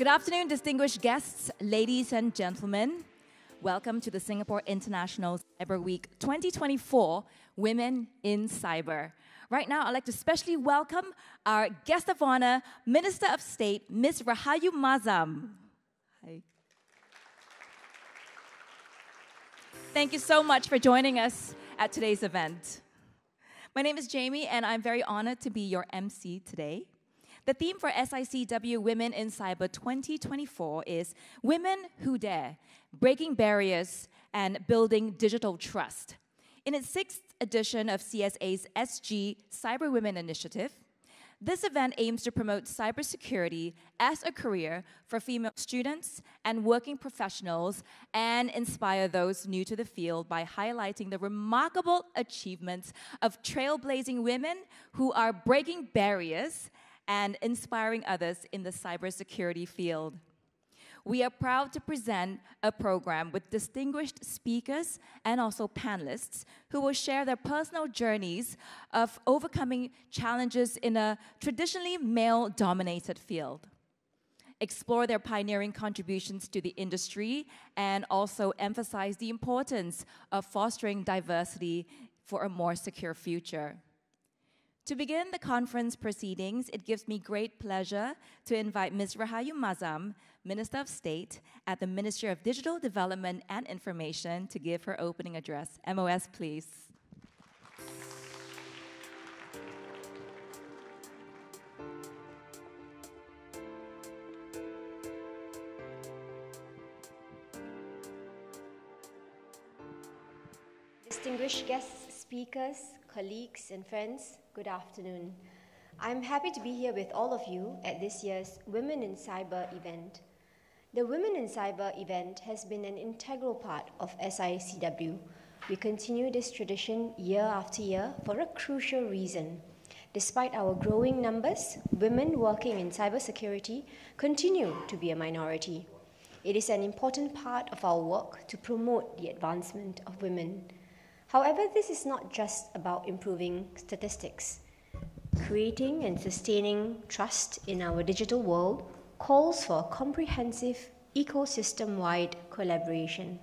Good afternoon, distinguished guests, ladies and gentlemen. Welcome to the Singapore International Cyber Week 2024, Women in Cyber. Right now, I'd like to specially welcome our guest of honor, Minister of State, Ms. Rahayu Mazam. Hi. Thank you so much for joining us at today's event. My name is Jamie, and I'm very honored to be your MC today. The theme for SICW Women in Cyber 2024 is Women Who Dare, Breaking Barriers and Building Digital Trust. In its 6th edition of CSA's SG Cyber Women Initiative, this event aims to promote cybersecurity as a career for female students and working professionals and inspire those new to the field by highlighting the remarkable achievements of trailblazing women who are breaking barriers and inspiring others in the cybersecurity field. We are proud to present a program with distinguished speakers and also panelists who will share their personal journeys of overcoming challenges in a traditionally male-dominated field, explore their pioneering contributions to the industry, and also emphasize the importance of fostering diversity for a more secure future. To begin the conference proceedings, it gives me great pleasure to invite Ms. Rahayu Mazam, Minister of State at the Ministry of Digital Development and Information, to give her opening address. MOS, please. Distinguished guests, speakers, colleagues, and friends, good afternoon. I'm happy to be here with all of you at this year's Women in Cyber event. The Women in Cyber event has been an integral part of SICW. We continue this tradition year after year for a crucial reason. Despite our growing numbers, women working in cybersecurity continue to be a minority. It is an important part of our work to promote the advancement of women. However, this is not just about improving statistics. Creating and sustaining trust in our digital world calls for a comprehensive, ecosystem-wide collaboration.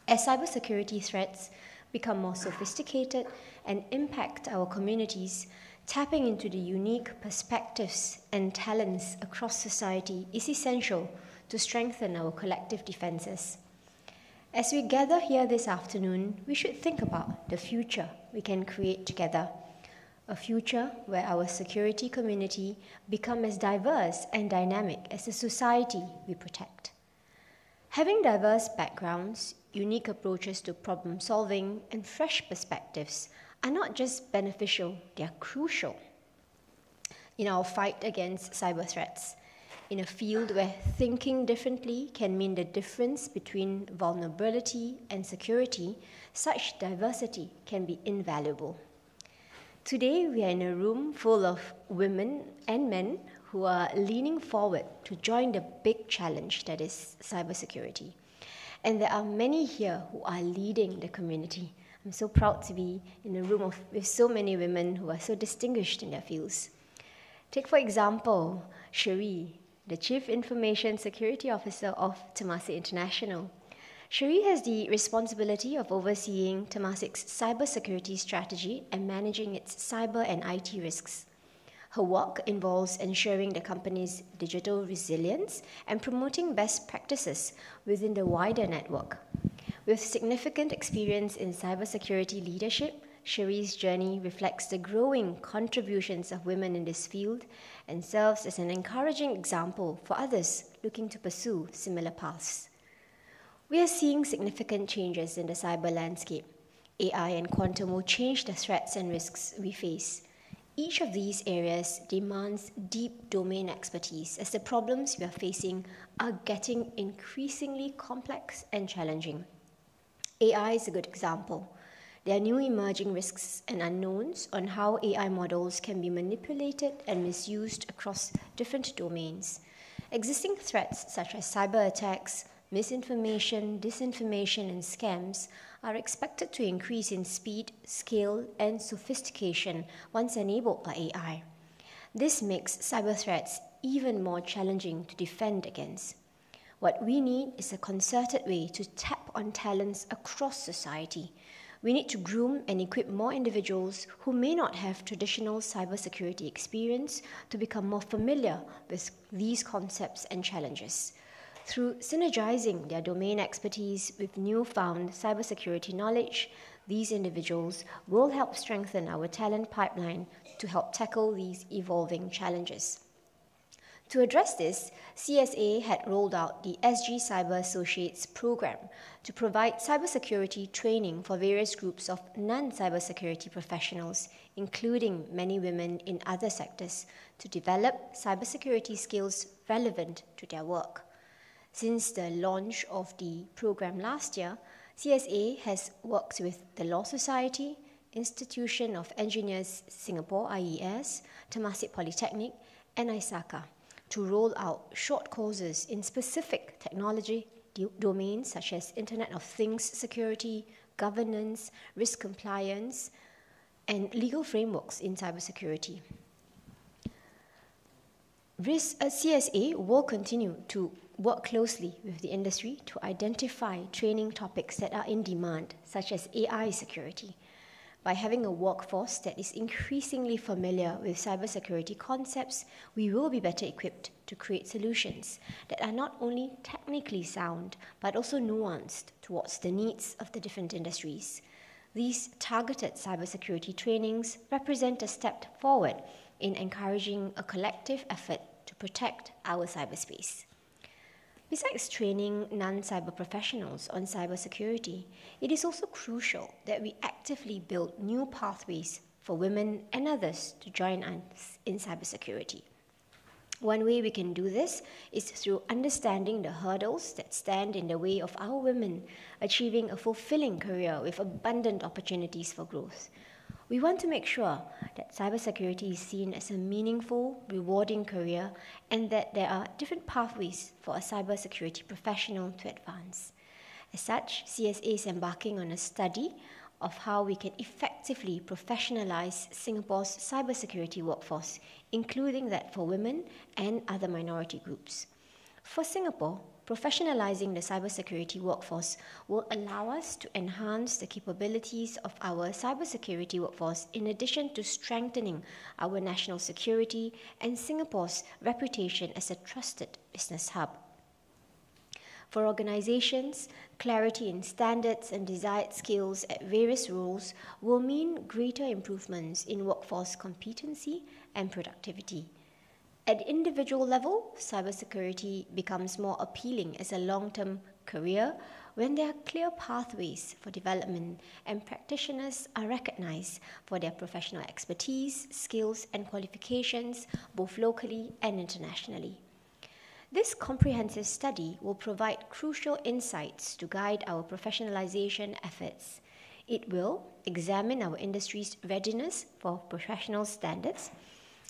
As cybersecurity threats become more sophisticated and impact our communities, tapping into the unique perspectives and talents across society is essential to strengthen our collective defenses. As we gather here this afternoon, we should think about the future we can create together. A future where our security community becomes as diverse and dynamic as the society we protect. Having diverse backgrounds, unique approaches to problem solving, and fresh perspectives are not just beneficial, they are crucial in our fight against cyber threats. In a field where thinking differently can mean the difference between vulnerability and security, such diversity can be invaluable. Today, we are in a room full of women and men who are leaning forward to join the big challenge that is cybersecurity. And there are many here who are leading the community. I'm so proud to be in a room with so many women who are so distinguished in their fields. Take, for example, Cherie, the Chief Information Security Officer of Temasek International. Cherie has the responsibility of overseeing Temasek's cybersecurity strategy and managing its cyber and IT risks. Her work involves ensuring the company's digital resilience and promoting best practices within the wider network. With significant experience in cybersecurity leadership, Cherie's journey reflects the growing contributions of women in this field and serves as an encouraging example for others looking to pursue similar paths. We are seeing significant changes in the cyber landscape. AI and quantum will change the threats and risks we face. Each of these areas demands deep domain expertise as the problems we are facing are getting increasingly complex and challenging. AI is a good example. There are new emerging risks and unknowns on how AI models can be manipulated and misused across different domains. Existing threats such as cyber attacks, misinformation, disinformation, and scams are expected to increase in speed, scale, and sophistication once enabled by AI. This makes cyber threats even more challenging to defend against. What we need is a concerted way to tap on talents across society. We need to groom and equip more individuals who may not have traditional cybersecurity experience to become more familiar with these concepts and challenges. Through synergizing their domain expertise with newfound cybersecurity knowledge, these individuals will help strengthen our talent pipeline to help tackle these evolving challenges. To address this, CSA had rolled out the SG Cyber Associates program to provide cybersecurity training for various groups of non-cybersecurity professionals, including many women in other sectors, to develop cybersecurity skills relevant to their work. Since the launch of the program last year, CSA has worked with the Law Society, Institution of Engineers Singapore IES, Temasek Polytechnic, and ISACA to roll out short courses in specific technology domains such as Internet of Things security, governance, risk compliance, and legal frameworks in cybersecurity. CSA will continue to work closely with the industry to identify training topics that are in demand, such as AI security. By having a workforce that is increasingly familiar with cybersecurity concepts, we will be better equipped to create solutions that are not only technically sound, but also nuanced towards the needs of the different industries. These targeted cybersecurity trainings represent a step forward in encouraging a collective effort to protect our cyberspace. Besides training non-cyber professionals on cybersecurity, it is also crucial that we actively build new pathways for women and others to join us in cybersecurity. One way we can do this is through understanding the hurdles that stand in the way of our women achieving a fulfilling career with abundant opportunities for growth. We want to make sure that cybersecurity is seen as a meaningful, rewarding career and that there are different pathways for a cybersecurity professional to advance. As such, CSA is embarking on a study of how we can effectively professionalize Singapore's cybersecurity workforce, including that for women and other minority groups. For Singapore, professionalizing the cybersecurity workforce will allow us to enhance the capabilities of our cybersecurity workforce in addition to strengthening our national security and Singapore's reputation as a trusted business hub. For organizations, clarity in standards and desired skills at various roles will mean greater improvements in workforce competency and productivity. At the individual level, cybersecurity becomes more appealing as a long-term career when there are clear pathways for development and practitioners are recognized for their professional expertise, skills, and qualifications both locally and internationally. This comprehensive study will provide crucial insights to guide our professionalization efforts. It will examine our industry's readiness for professional standards,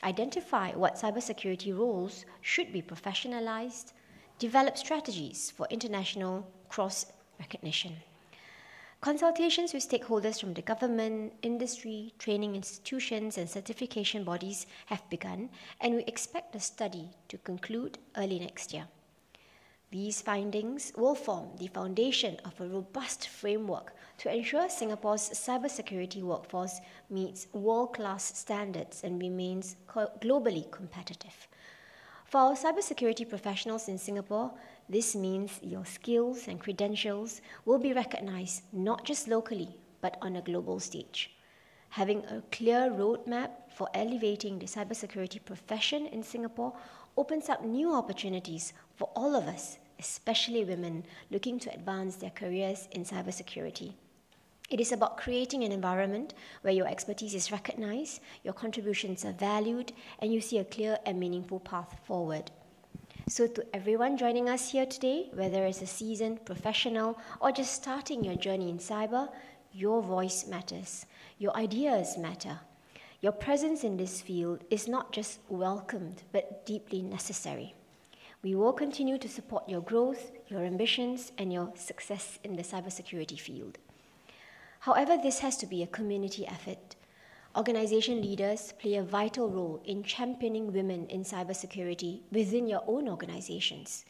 identify what cybersecurity roles should be professionalized, develop strategies for international cross-recognition. Consultations with stakeholders from the government, industry, training institutions, and certification bodies have begun, and we expect the study to conclude early next year. These findings will form the foundation of a robust framework to ensure Singapore's cybersecurity workforce meets world-class standards and remains globally competitive. For our cybersecurity professionals in Singapore, this means your skills and credentials will be recognized not just locally, but on a global stage. Having a clear roadmap for elevating the cybersecurity profession in Singapore opens up new opportunities for all of us, especially women looking to advance their careers in cybersecurity. It is about creating an environment where your expertise is recognized, your contributions are valued, and you see a clear and meaningful path forward. So to everyone joining us here today, whether as a seasoned professional or just starting your journey in cyber, your voice matters. Your ideas matter. Your presence in this field is not just welcomed, but deeply necessary. We will continue to support your growth, your ambitions, and your success in the cybersecurity field. However, this has to be a community effort. Organization leaders play a vital role in championing women in cybersecurity within your own organizations.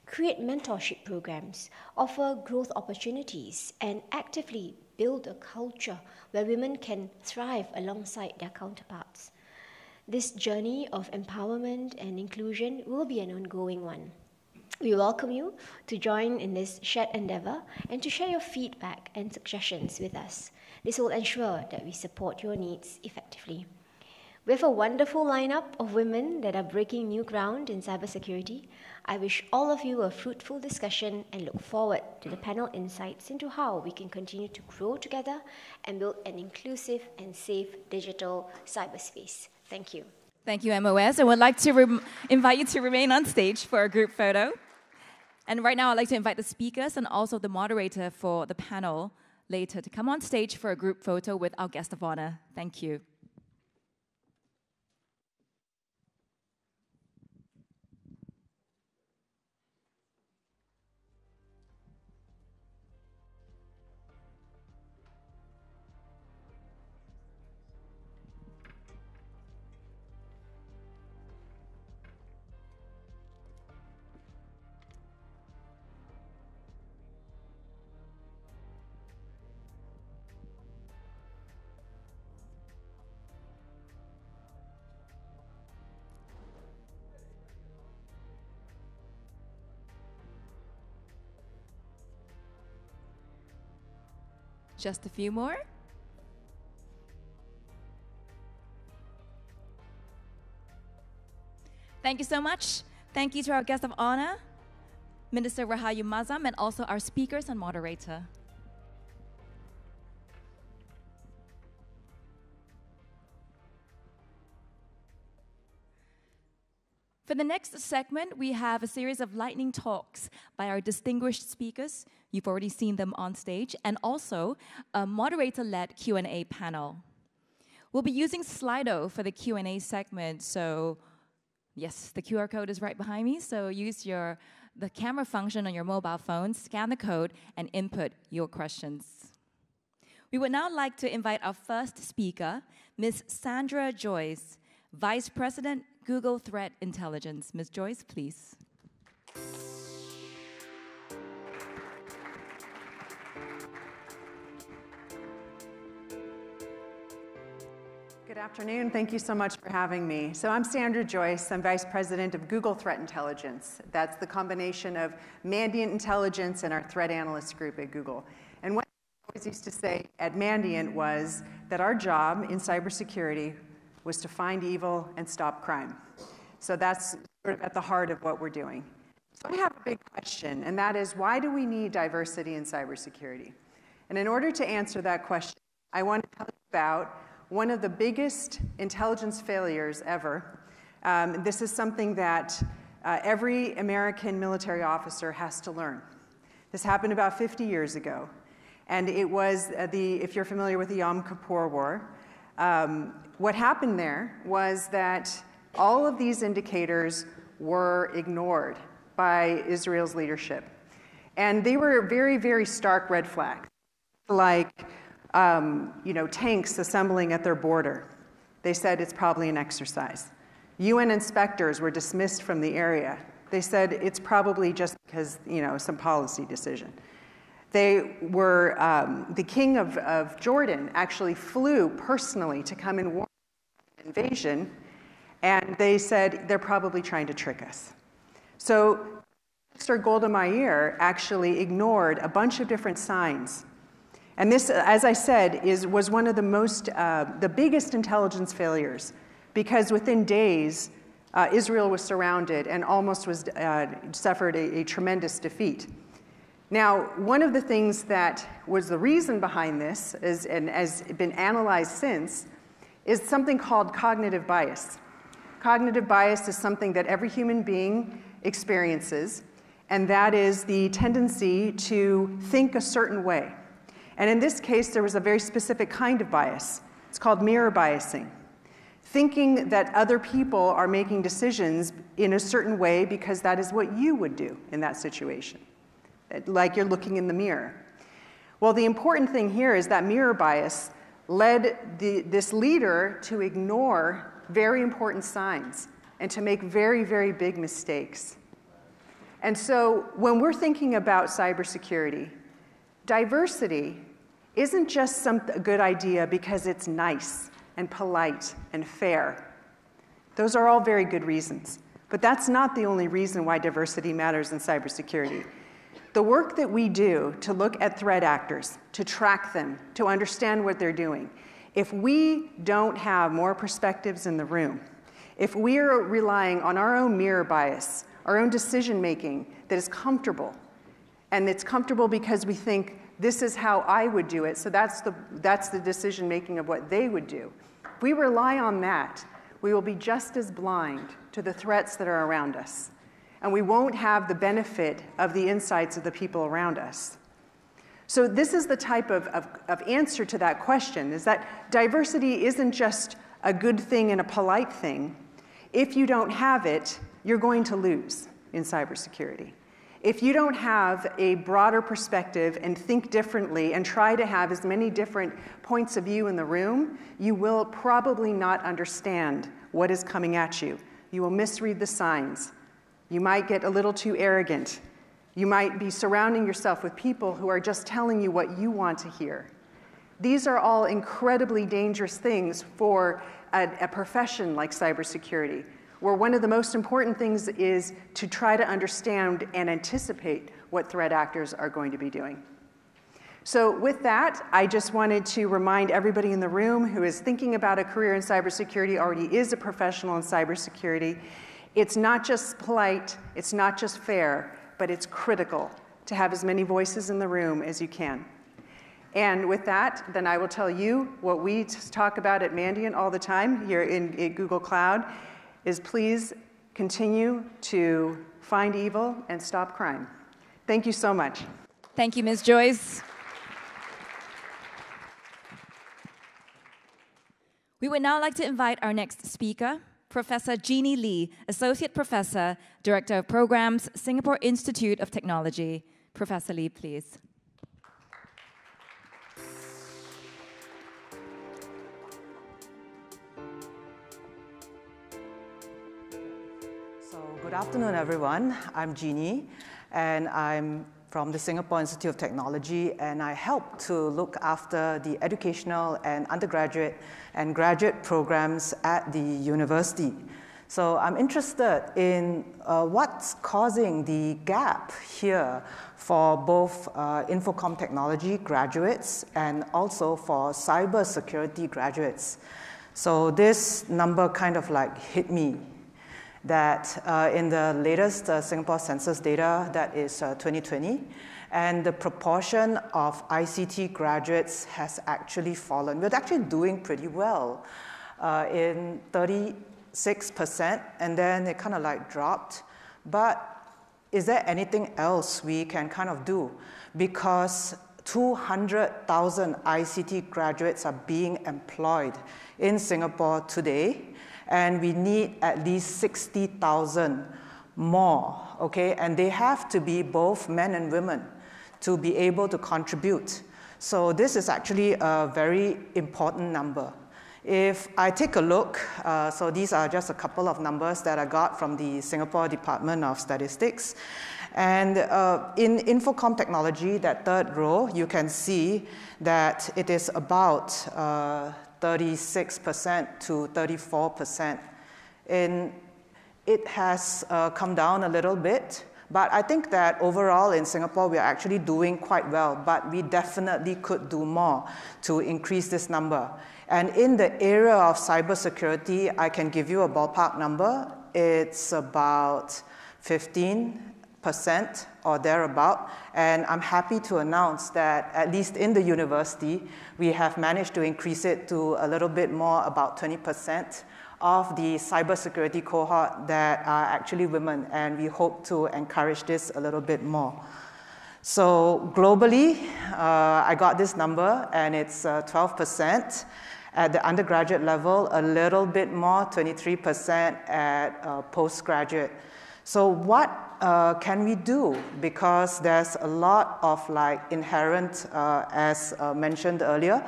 Create mentorship programs, offer growth opportunities, and actively build a culture where women can thrive alongside their counterparts. This journey of empowerment and inclusion will be an ongoing one. We welcome you to join in this shared endeavor and to share your feedback and suggestions with us. This will ensure that we support your needs effectively. We have a wonderful lineup of women that are breaking new ground in cybersecurity. I wish all of you a fruitful discussion and look forward to the panel insights into how we can continue to grow together and build an inclusive and safe digital cyberspace. Thank you. Thank you, MOS. I would like to invite you to remain on stage for a group photo. And right now, I'd like to invite the speakers and also the moderator for the panel later to come on stage for a group photo with our guest of honor. Thank you. Just a few more. Thank you so much. Thank you to our guest of honor, Minister Rahayu Mazam, and also our speakers and moderator. For the next segment, we have a series of lightning talks by our distinguished speakers. You've already seen them on stage, and also a moderator-led Q&A panel. We'll be using Slido for the Q&A segment, so yes, the QR code is right behind me, so use the camera function on your mobile phone, scan the code, and input your questions. We would now like to invite our first speaker, Ms. Sandra Joyce, Vice President, Google Threat Intelligence. Ms. Joyce, please. Good afternoon. Thank you so much for having me. So I'm Sandra Joyce. I'm Vice President of Google Threat Intelligence. That's the combination of Mandiant Intelligence and our Threat Analyst Group at Google. And what I always used to say at Mandiant was that our job in cybersecurity was to find evil and stop crime. So that's sort of at the heart of what we're doing. So I have a big question, and that is, why do we need diversity in cybersecurity? And in order to answer that question, I want to tell you about one of the biggest intelligence failures ever. This is something that every American military officer has to learn. This happened about 50 years ago. And it was, if you're familiar with the Yom Kippur War, what happened there was that all of these indicators were ignored by Israel's leadership. And they were very, very stark red flags, like tanks assembling at their border. They said it's probably an exercise. UN inspectors were dismissed from the area. They said it's probably just because, some policy decision. They were, the king of Jordan actually flew personally to come and warn an invasion, and they said they're probably trying to trick us. So Mr. Golda Meir actually ignored a bunch of different signs. And this, as I said, was one of the biggest intelligence failures, because within days, Israel was surrounded and almost suffered a tremendous defeat. Now, one of the things that was the reason behind this, and has been analyzed since, is something called cognitive bias. Cognitive bias is something that every human being experiences, and that is the tendency to think a certain way. And in this case, there was a very specific kind of bias. It's called mirror biasing. Thinking that other people are making decisions in a certain way because that is what you would do in that situation, like you're looking in the mirror. Well, the important thing here is that mirror bias led this leader to ignore very important signs and to make very, very big mistakes. And so when we're thinking about cybersecurity, diversity isn't just a good idea because it's nice and polite and fair. Those are all very good reasons. But that's not the only reason why diversity matters in cybersecurity. The work that we do to look at threat actors, to track them, to understand what they're doing, if we don't have more perspectives in the room, if we are relying on our own mirror bias, our own decision making that is comfortable, and it's comfortable because we think this is how I would do it, so that's the decision making of what they would do. If we rely on that, we will be just as blind to the threats that are around us, and we won't have the benefit of the insights of the people around us. So this is the type of answer to that question, is that diversity isn't just a good thing and a polite thing. If you don't have it, you're going to lose in cybersecurity. If you don't have a broader perspective and think differently and try to have as many different points of view in the room, you will probably not understand what is coming at you. You will misread the signs. You might get a little too arrogant. You might be surrounding yourself with people who are just telling you what you want to hear. These are all incredibly dangerous things for a profession like cybersecurity, where one of the most important things is to try to understand and anticipate what threat actors are going to be doing. So with that, I just wanted to remind everybody in the room who is thinking about a career in cybersecurity, already is a professional in cybersecurity, it's not just polite, it's not just fair, but it's critical to have as many voices in the room as you can. And with that, then I will tell you what we talk about at Mandiant all the time here in Google Cloud, is please continue to find evil and stop crime. Thank you so much. Thank you, Ms. Joyce. We would now like to invite our next speaker, Professor Jeannie Lee, Associate Professor, Director of Programs, Singapore Institute of Technology. Professor Lee, please. Good afternoon, everyone. I'm Jeannie, and I'm from the Singapore Institute of Technology, and I help to look after the educational and undergraduate and graduate programs at the university. So I'm interested in what's causing the gap here for both Infocom technology graduates and also for cybersecurity graduates. So this number kind of like hit me, that in the latest Singapore census data, that is 2020, and the proportion of ICT graduates has actually fallen. We're actually doing pretty well in 36%, and then it kind of like dropped. But is there anything else we can kind of do? Because 200,000 ICT graduates are being employed in Singapore today, and we need at least 60,000 more, okay? And they have to be both men and women to be able to contribute. So this is actually a very important number. If I take a look, so these are just a couple of numbers that I got from the Singapore Department of Statistics. And in Infocom technology, that third row, you can see that it is about 36% to 34%. It has come down a little bit, but I think that overall in Singapore we are actually doing quite well, but we definitely could do more to increase this number. And in the area of cybersecurity, I can give you a ballpark number. It's about 15% or thereabout, and I'm happy to announce that at least in the university, we have managed to increase it to a little bit more, about 20% of the cybersecurity cohort that are actually women, and we hope to encourage this a little bit more. So globally, I got this number, and it's 12% at the undergraduate level, a little bit more, 23% at postgraduate. So what can we do? Because there's a lot of inherent, as mentioned earlier,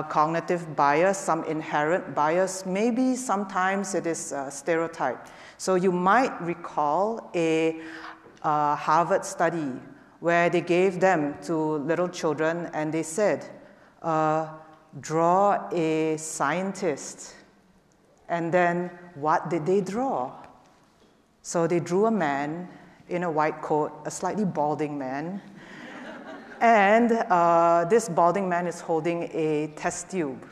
cognitive bias, some inherent bias. Maybe sometimes it is stereotype. So you might recall a Harvard study where they gave them to little children and they said, draw a scientist. And then what did they draw? So they drew a man in a white coat, a slightly balding man. And this balding man is holding a test tube.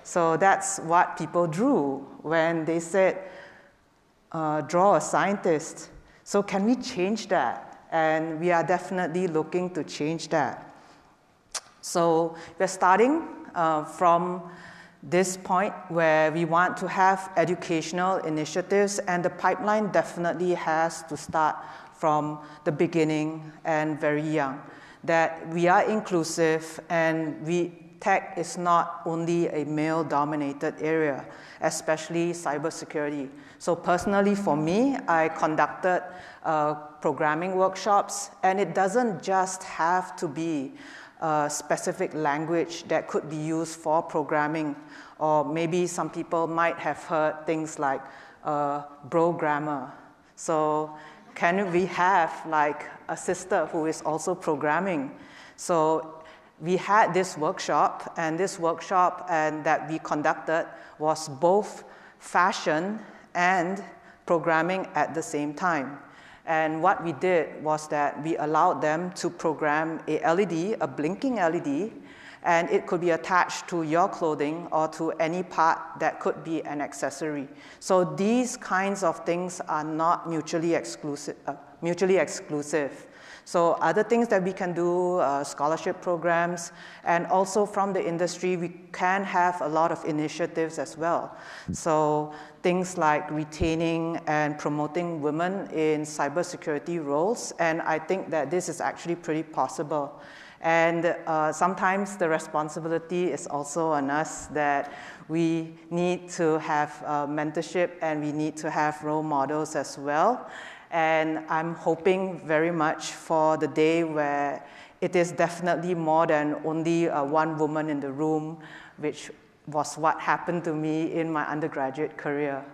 So that's what people drew when they said, draw a scientist. So can we change that? And we are definitely looking to change that. So we're starting from this point where we want to have educational initiatives, and the pipeline definitely has to start from the beginning and very young. That we are inclusive and tech is not only a male-dominated area, especially cybersecurity. So personally for me, I conducted programming workshops, and it doesn't just have to be a specific language that could be used for programming, or maybe some people might have heard things like bro grammar. So can we have a sister who is also programming? So we had this workshop, and this workshop that we conducted was both fashion and programming at the same time. And what we did was that we allowed them to program a LED, a blinking LED, and it could be attached to your clothing or to any part that could be an accessory. So these kinds of things are not mutually exclusive. So other things that we can do, scholarship programs, and also from the industry, we can have a lot of initiatives as well. So things like retaining and promoting women in cybersecurity roles, and I think that this is actually pretty possible. And sometimes the responsibility is also on us, that we need to have mentorship and we need to have role models as well. And I'm hoping very much for the day where it is definitely more than only one woman in the room, which was what happened to me in my undergraduate career.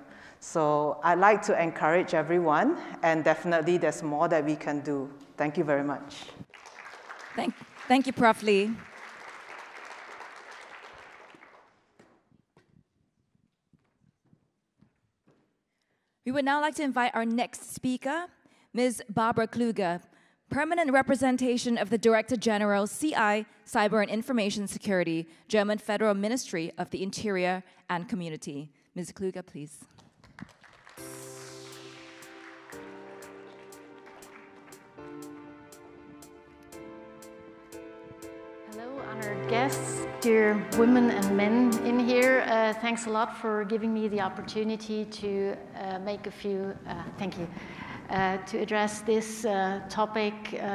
So I'd like to encourage everyone, and definitely there's more that we can do. Thank you very much. Thank you, Prof. Lee. We would now like to invite our next speaker, Ms. Barbara Kluge, Permanent Representation of the Director General, CI, Cyber and Information Security, German Federal Ministry of the Interior and Community. Ms. Kluge, please. Hello, honored guests, dear women and men in here. Thanks a lot for giving me the opportunity to make a few, thank you, to address this topic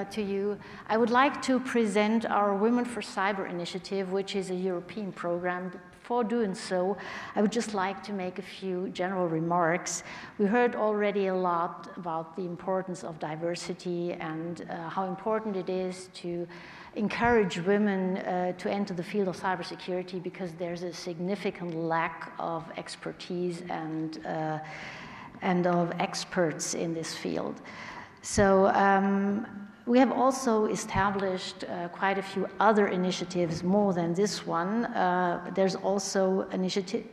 to you. I would like to present our Women for Cyber initiative, which is a European program. Before doing so, I would just like to make a few general remarks. We heard already a lot about the importance of diversity and how important it is to encourage women to enter the field of cybersecurity, because there's a significant lack of expertise and of experts in this field. So we have also established quite a few other initiatives more than this one. There's also an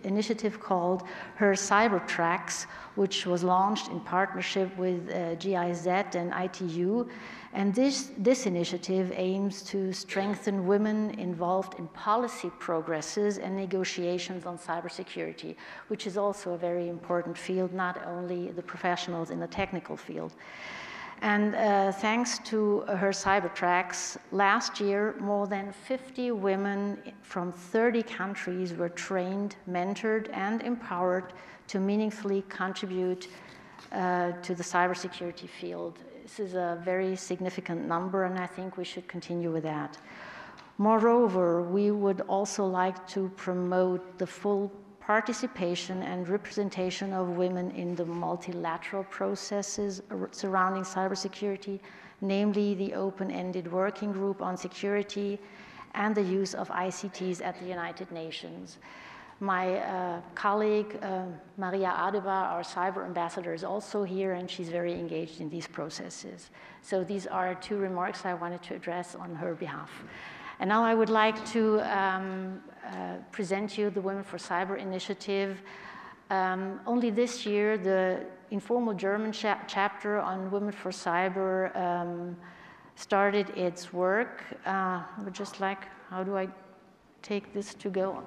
initiative called Her Cyber Tracks, which was launched in partnership with GIZ and ITU. And this initiative aims to strengthen women involved in policy progresses and negotiations on cybersecurity, which is also a very important field, not only the professionals in the technical field. And thanks to Her Cyber Tracks, last year, more than 50 women from 30 countries were trained, mentored, and empowered to meaningfully contribute to the cybersecurity field. This is a very significant number, and I think we should continue with that. Moreover, we would also like to promote the full participation and representation of women in the multilateral processes surrounding cybersecurity, namely the open-ended working group on security and the use of ICTs at the United Nations. My colleague, Maria Adeba, our cyber ambassador, is also here, and she's very engaged in these processes. So these are two remarks I wanted to address on her behalf. And now I would like to present you the Women for Cyber initiative. Only this year, the informal German chapter on Women for Cyber started its work. But just like, how do I take this to go?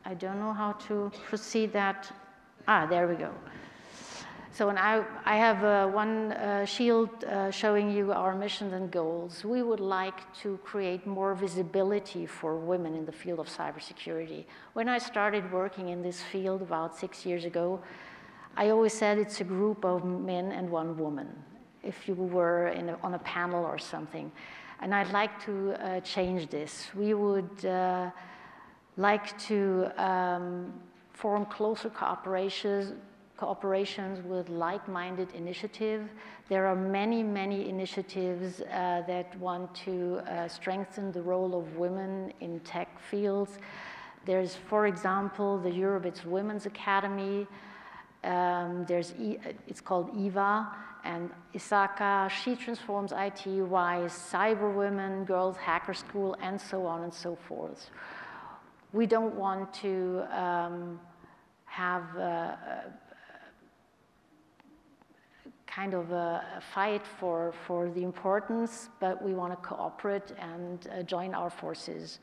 I don't know how to proceed that. There we go. So and I have one shield showing you our missions and goals. We would like to create more visibility for women in the field of cybersecurity. When I started working in this field about 6 years ago, I always said it's a group of men and one woman, if you were on a panel or something. And I'd like to change this. We would like to form closer cooperations with like-minded initiatives. There are many, many initiatives that want to strengthen the role of women in tech fields. There's, for example, the Eurobits Women's Academy. It's called EVA, and ISACA, She Transforms IT, WISE, Cyber Women, Girls Hacker School, and so on and so forth. We don't want to have kind of a fight for the importance, but we want to cooperate and join our forces.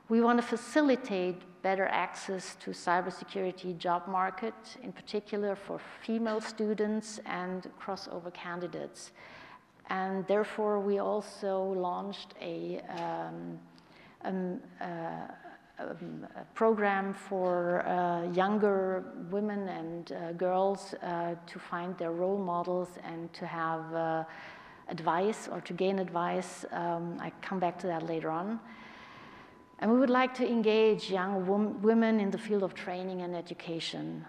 We want to facilitate better access to cybersecurity job market, in particular for female students and crossover candidates. And therefore, we also launched a program for younger women and girls to find their role models and to have advice or to gain advice. I come back to that later on. And we would like to engage young women in the field of training and education.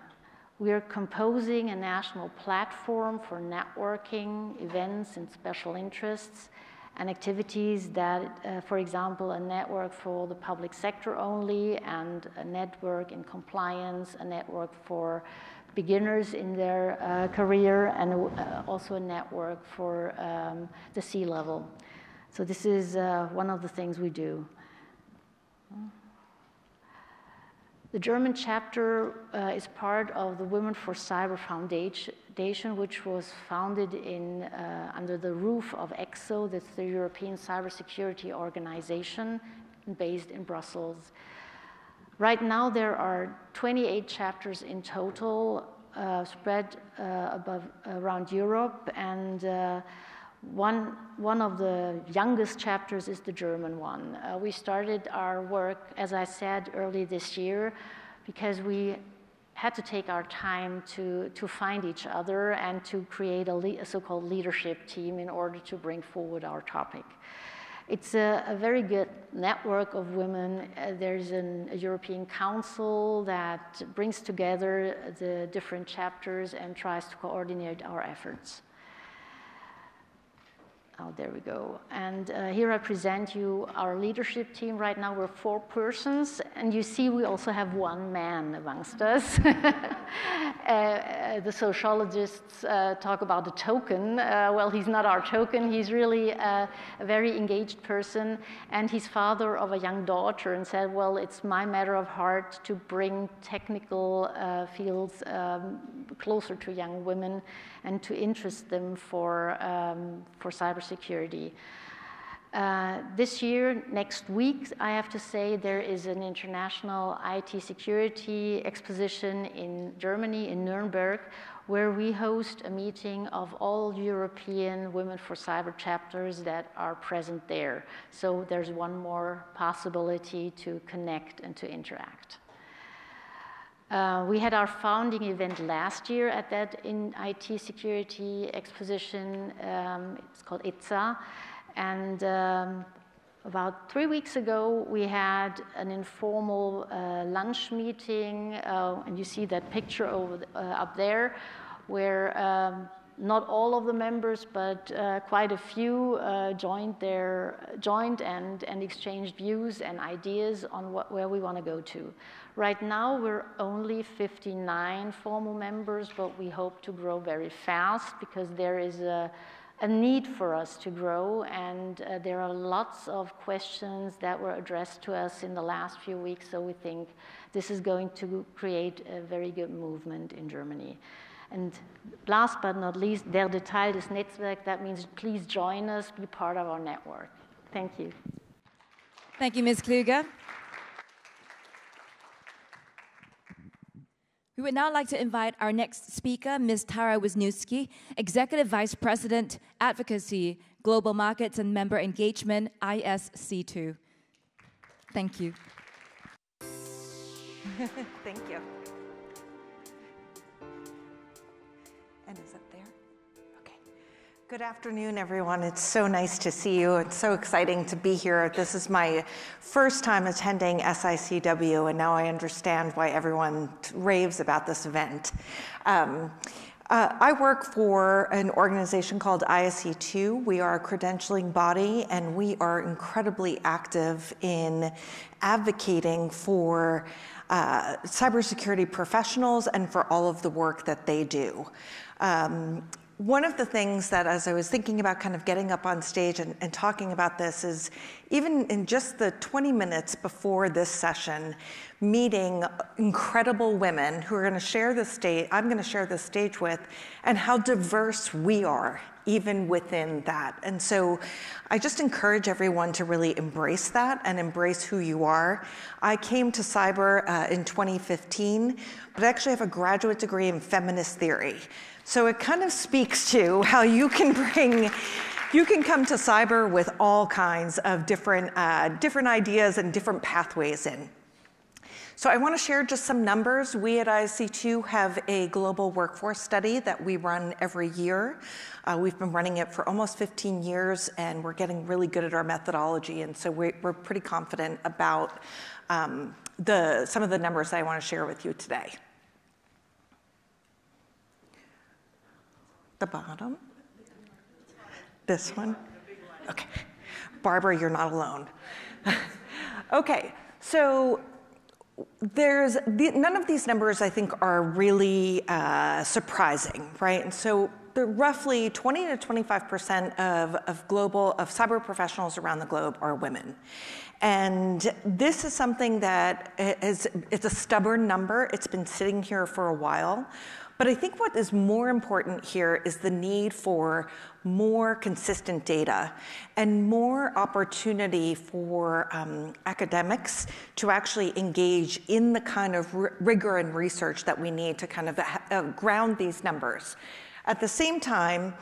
We are composing a national platform for networking, events, and special interests, and activities that, for example, a network for the public sector only, and a network in compliance, a network for beginners in their career, and also a network for the C-level. So this is one of the things we do. The German chapter is part of the Women for Cyber Foundation, which was founded under the roof of EXO, that's the European Cybersecurity Organization, based in Brussels. Right now, there are 28 chapters in total, spread around Europe, and one of the youngest chapters is the German one. We started our work, as I said, early this year, because we had to take our time to find each other and to create a so-called leadership team in order to bring forward our topic. It's a very good network of women. There's a European Council that brings together the different chapters and tries to coordinate our efforts. Oh, there we go. And here I present you our leadership team. Right now we're 4 persons, and you see we also have one man amongst us. The sociologists talk about the token. Well, he's not our token. He's really a very engaged person, and he's father of a young daughter, and said, well, it's my matter of heart to bring technical fields closer to young women and to interest them for cybersecurity. This year, next week, I have to say, there is an international IT security exposition in Germany, in Nuremberg, where we host a meeting of all European Women for Cyber chapters that are present there. So there's one more possibility to connect and to interact. We had our founding event last year at that IT security exposition. It's called ITSA. And About 3 weeks ago, we had an informal lunch meeting, and you see that picture up there, where not all of the members, but quite a few joined and exchanged views and ideas on where we want to go to. Right now, we're only 59 formal members, but we hope to grow very fast because there is a need for us to grow, and there are lots of questions that were addressed to us in the last few weeks, so we think this is going to create a very good movement in Germany. And last but not least, der Detail des Netzwerks, that means please join us, be part of our network. Thank you. Thank you, Ms. Kluge. We would now like to invite our next speaker, Ms. Tara Wisniewski, Executive Vice President, Advocacy, Global Markets and Member Engagement, ISC2. Thank you. Thank you. And is it there? Okay. Good afternoon, everyone. It's so nice to see you. It's so exciting to be here. This is my first time attending SICW, and now I understand why everyone raves about this event. I work for an organization called ISC2. We are a credentialing body, and we are incredibly active in advocating for cybersecurity professionals and for all of the work that they do. One of the things that, as I was thinking about kind of getting up on stage and talking about this, is even in just the 20 minutes before this session, meeting incredible women who are going to share the stage, I'm going to share the stage with, and how diverse we are, even within that. And so I just encourage everyone to really embrace that and embrace who you are. I came to cyber in 2015, but I actually have a graduate degree in feminist theory. So it kind of speaks to how you can come to cyber with all kinds of different ideas and different pathways in. So I want to share just some numbers. We at ISC2 have a global workforce study that we run every year. We've been running it for almost 15 years, and we're getting really good at our methodology. And so we're pretty confident about some of the numbers that I want to share with you today. The bottom? This one? Okay. Barbara, you're not alone. Okay, so none of these numbers, I think, are really surprising, right? And so roughly 20 to 25% of cyber professionals around the globe are women. And this is something that it's a stubborn number. It's been sitting here for a while. But I think what is more important here is the need for more consistent data and more opportunity for academics to actually engage in the kind of rigor and research that we need to kind of ground these numbers. At the same time,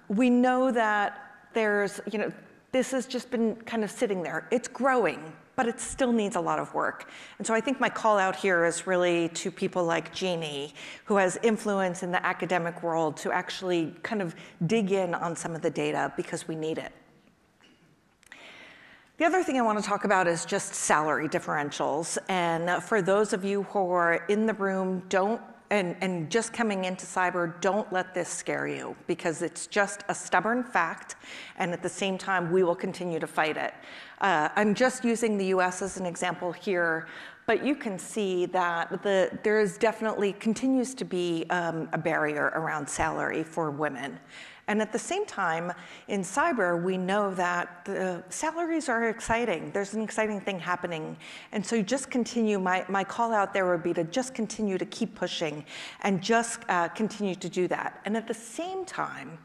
we know that this has just been kind of sitting there. It's growing, but it still needs a lot of work. And so I think my call out here is really to people like Jeannie, who has influence in the academic world, to actually kind of dig in on some of the data because we need it. The other thing I want to talk about is just salary differentials. And for those of you who are in the room, and just coming into cyber, don't let this scare you, because it's just a stubborn fact, and at the same time, we will continue to fight it. I'm just using the US as an example here, but you can see that there is definitely continues to be a barrier around salary for women. And at the same time, in cyber, we know that the salaries are exciting. There's an exciting thing happening. And so just continue, my call out there would be to just continue to keep pushing and just continue to do that. And at the same time,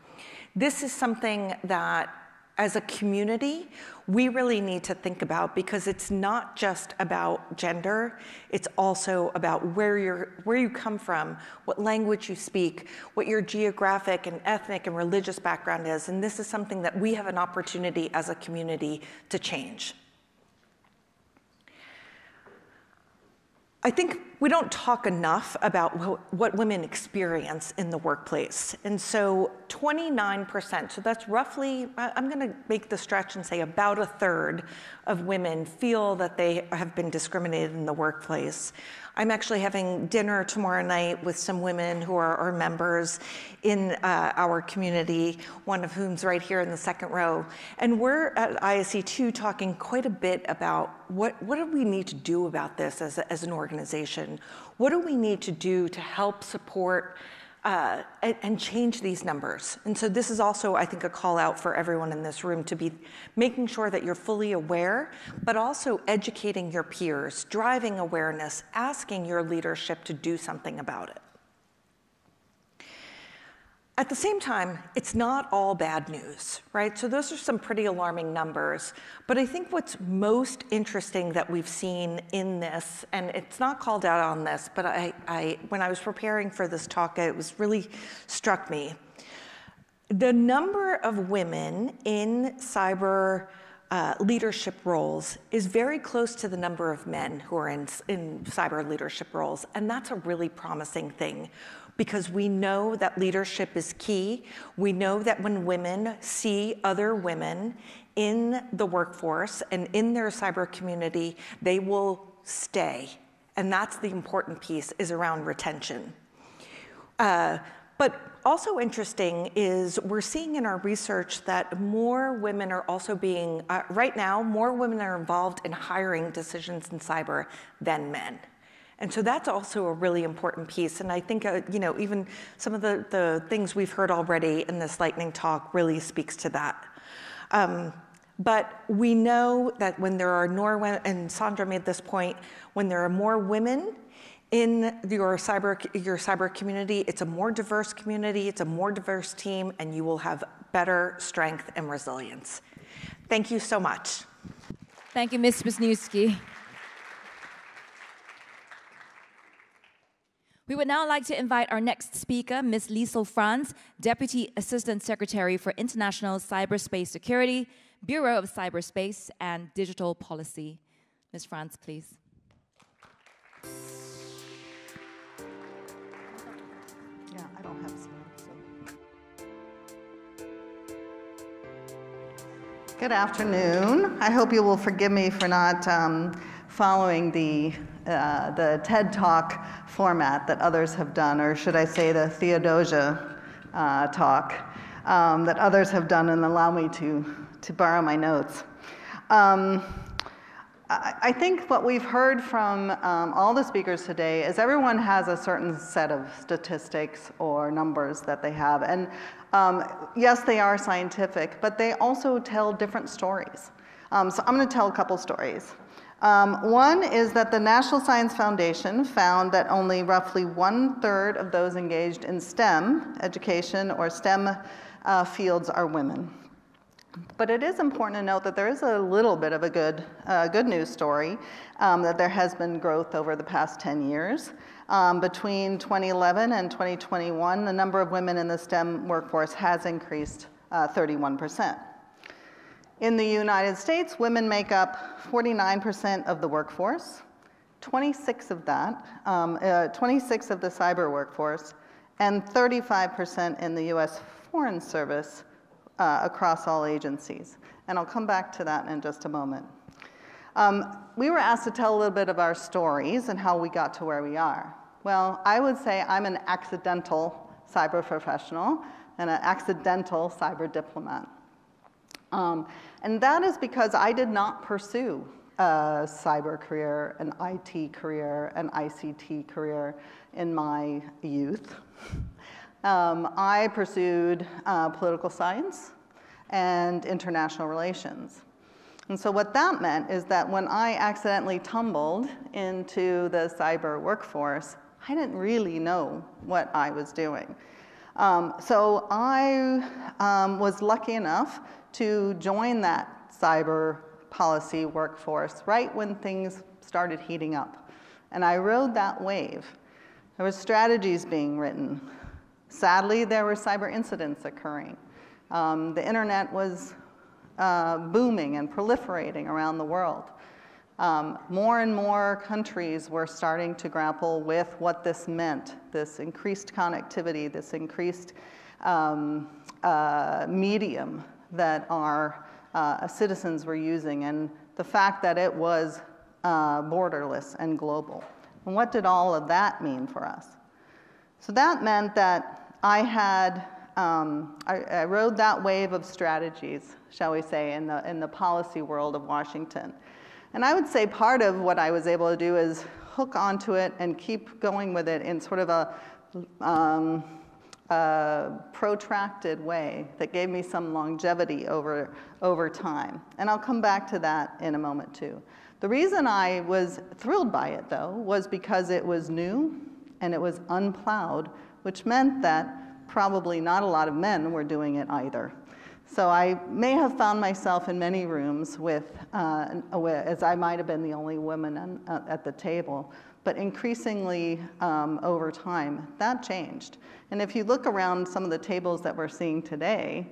this is something that, as a community, we really need to think about, because it's not just about gender, it's also about where you come from, what language you speak, what your geographic and ethnic and religious background is, and this is something that we have an opportunity as a community to change. I think we don't talk enough about what women experience in the workplace. And so 29%, so that's roughly, I'm gonna make the stretch and say about a third of women feel that they have been discriminated in the workplace. I'm actually having dinner tomorrow night with some women who are our members in our community, one of whom's right here in the second row. And we're at ISC2 talking quite a bit about what do we need to do about this as an organization? What do we need to do to help support and change these numbers? And so this is also, I think, a call out for everyone in this room to be making sure that you're fully aware, but also educating your peers, driving awareness, asking your leadership to do something about it. At the same time, it's not all bad news, right? So those are some pretty alarming numbers. But I think what's most interesting that we've seen in this, and it's not called out on this, but when I was preparing for this talk, it was really struck me. The number of women in cyber leadership roles is very close to the number of men who are in cyber leadership roles. And that's a really promising thing, because we know that leadership is key. We know that when women see other women in the workforce and in their cyber community, they will stay. And that's the important piece, is around retention. But also interesting is we're seeing in our research that more women are also being, right now, more women are involved in hiring decisions in cyber than men. And so that's also a really important piece. And I think, even some of the things we've heard already in this lightning talk really speaks to that. But we know that when there are more, and Sandra made this point, when there are more women in your cyber community, it's a more diverse community, it's a more diverse team, and you will have better strength and resilience. Thank you so much. Thank you, Ms. Wisniewski. We would now like to invite our next speaker, Ms. Liesel Franz, Deputy Assistant Secretary for International Cyberspace Security, Bureau of Cyberspace and Digital Policy. Ms. Franz, please. Yeah, I don't have slides. Good afternoon. I hope you will forgive me for not following the TED Talk format that others have done, or should I say the Theodosia talk that others have done, and allow me to borrow my notes. I think what we've heard from all the speakers today is everyone has a certain set of statistics or numbers that they have. And yes, they are scientific, but they also tell different stories. So I'm going to tell a couple stories. One is that the National Science Foundation found that only roughly 1/3 of those engaged in STEM education or STEM fields are women. But it is important to note that there is a little bit of a good news story, that there has been growth over the past 10 years. Between 2011 and 2021, the number of women in the STEM workforce has increased 31%. In the United States, women make up 49% of the workforce, 26 of the cyber workforce, and 35% in the U.S. Foreign Service across all agencies. And I'll come back to that in just a moment. We were asked to tell a little bit of our stories and how we got to where we are. Well, I would say I'm an accidental cyber professional and an accidental cyber diplomat. And that is because I did not pursue a cyber career, an IT career, an ICT career in my youth. I pursued political science and international relations. And so what that meant is that when I accidentally tumbled into the cyber workforce, I didn't really know what I was doing. So I was lucky enough to join that cyber policy workforce right when things started heating up. And I rode that wave. There were strategies being written. Sadly, there were cyber incidents occurring. The internet was booming and proliferating around the world. More and more countries were starting to grapple with what this meant, this increased connectivity, this increased medium that our citizens were using, and the fact that it was borderless and global. And what did all of that mean for us? So that meant that I rode that wave of strategies, shall we say, in the policy world of Washington. And I would say part of what I was able to do is hook onto it and keep going with it in sort of a protracted way that gave me some longevity over time. And I'll come back to that in a moment too. The reason I was thrilled by it though was because it was new and it was unplowed, which meant that probably not a lot of men were doing it either. So I may have found myself in many rooms with, as I might have been the only woman at the table, but increasingly over time, that changed. And if you look around some of the tables that we're seeing today,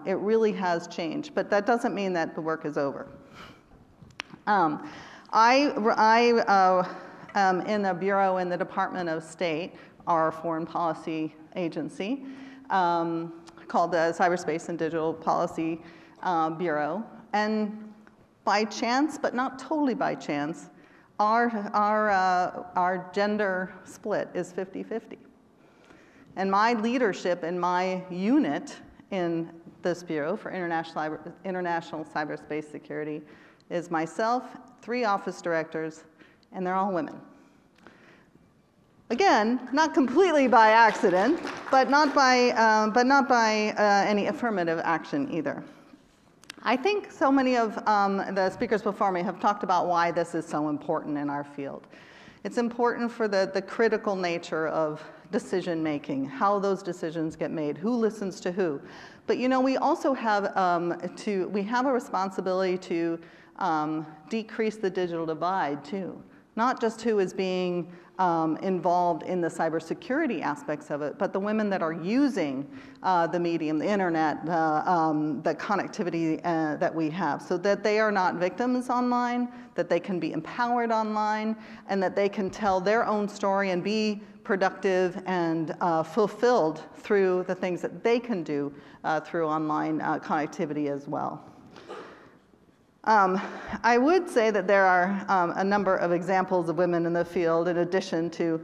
it really has changed, but that doesn't mean that the work is over. I am in a bureau in the Department of State, our foreign policy agency, called the Cyberspace and Digital Policy Bureau. And by chance, but not totally by chance, our gender split is 50-50. And my leadership in my unit in this Bureau for International Cyberspace Security is myself, 3 office directors, and they're all women. Again, not completely by accident, but not by any affirmative action either. I think so many of the speakers before me have talked about why this is so important in our field. It's important for the critical nature of decision making, how those decisions get made, who listens to who. But you know, we also have we have a responsibility to decrease the digital divide too. Not just who is being involved in the cybersecurity aspects of it, but the women that are using the medium, the internet, the connectivity that we have, so that they are not victims online, that they can be empowered online, and that they can tell their own story and be productive and fulfilled through the things that they can do through online connectivity as well. I would say that there are a number of examples of women in the field, in addition to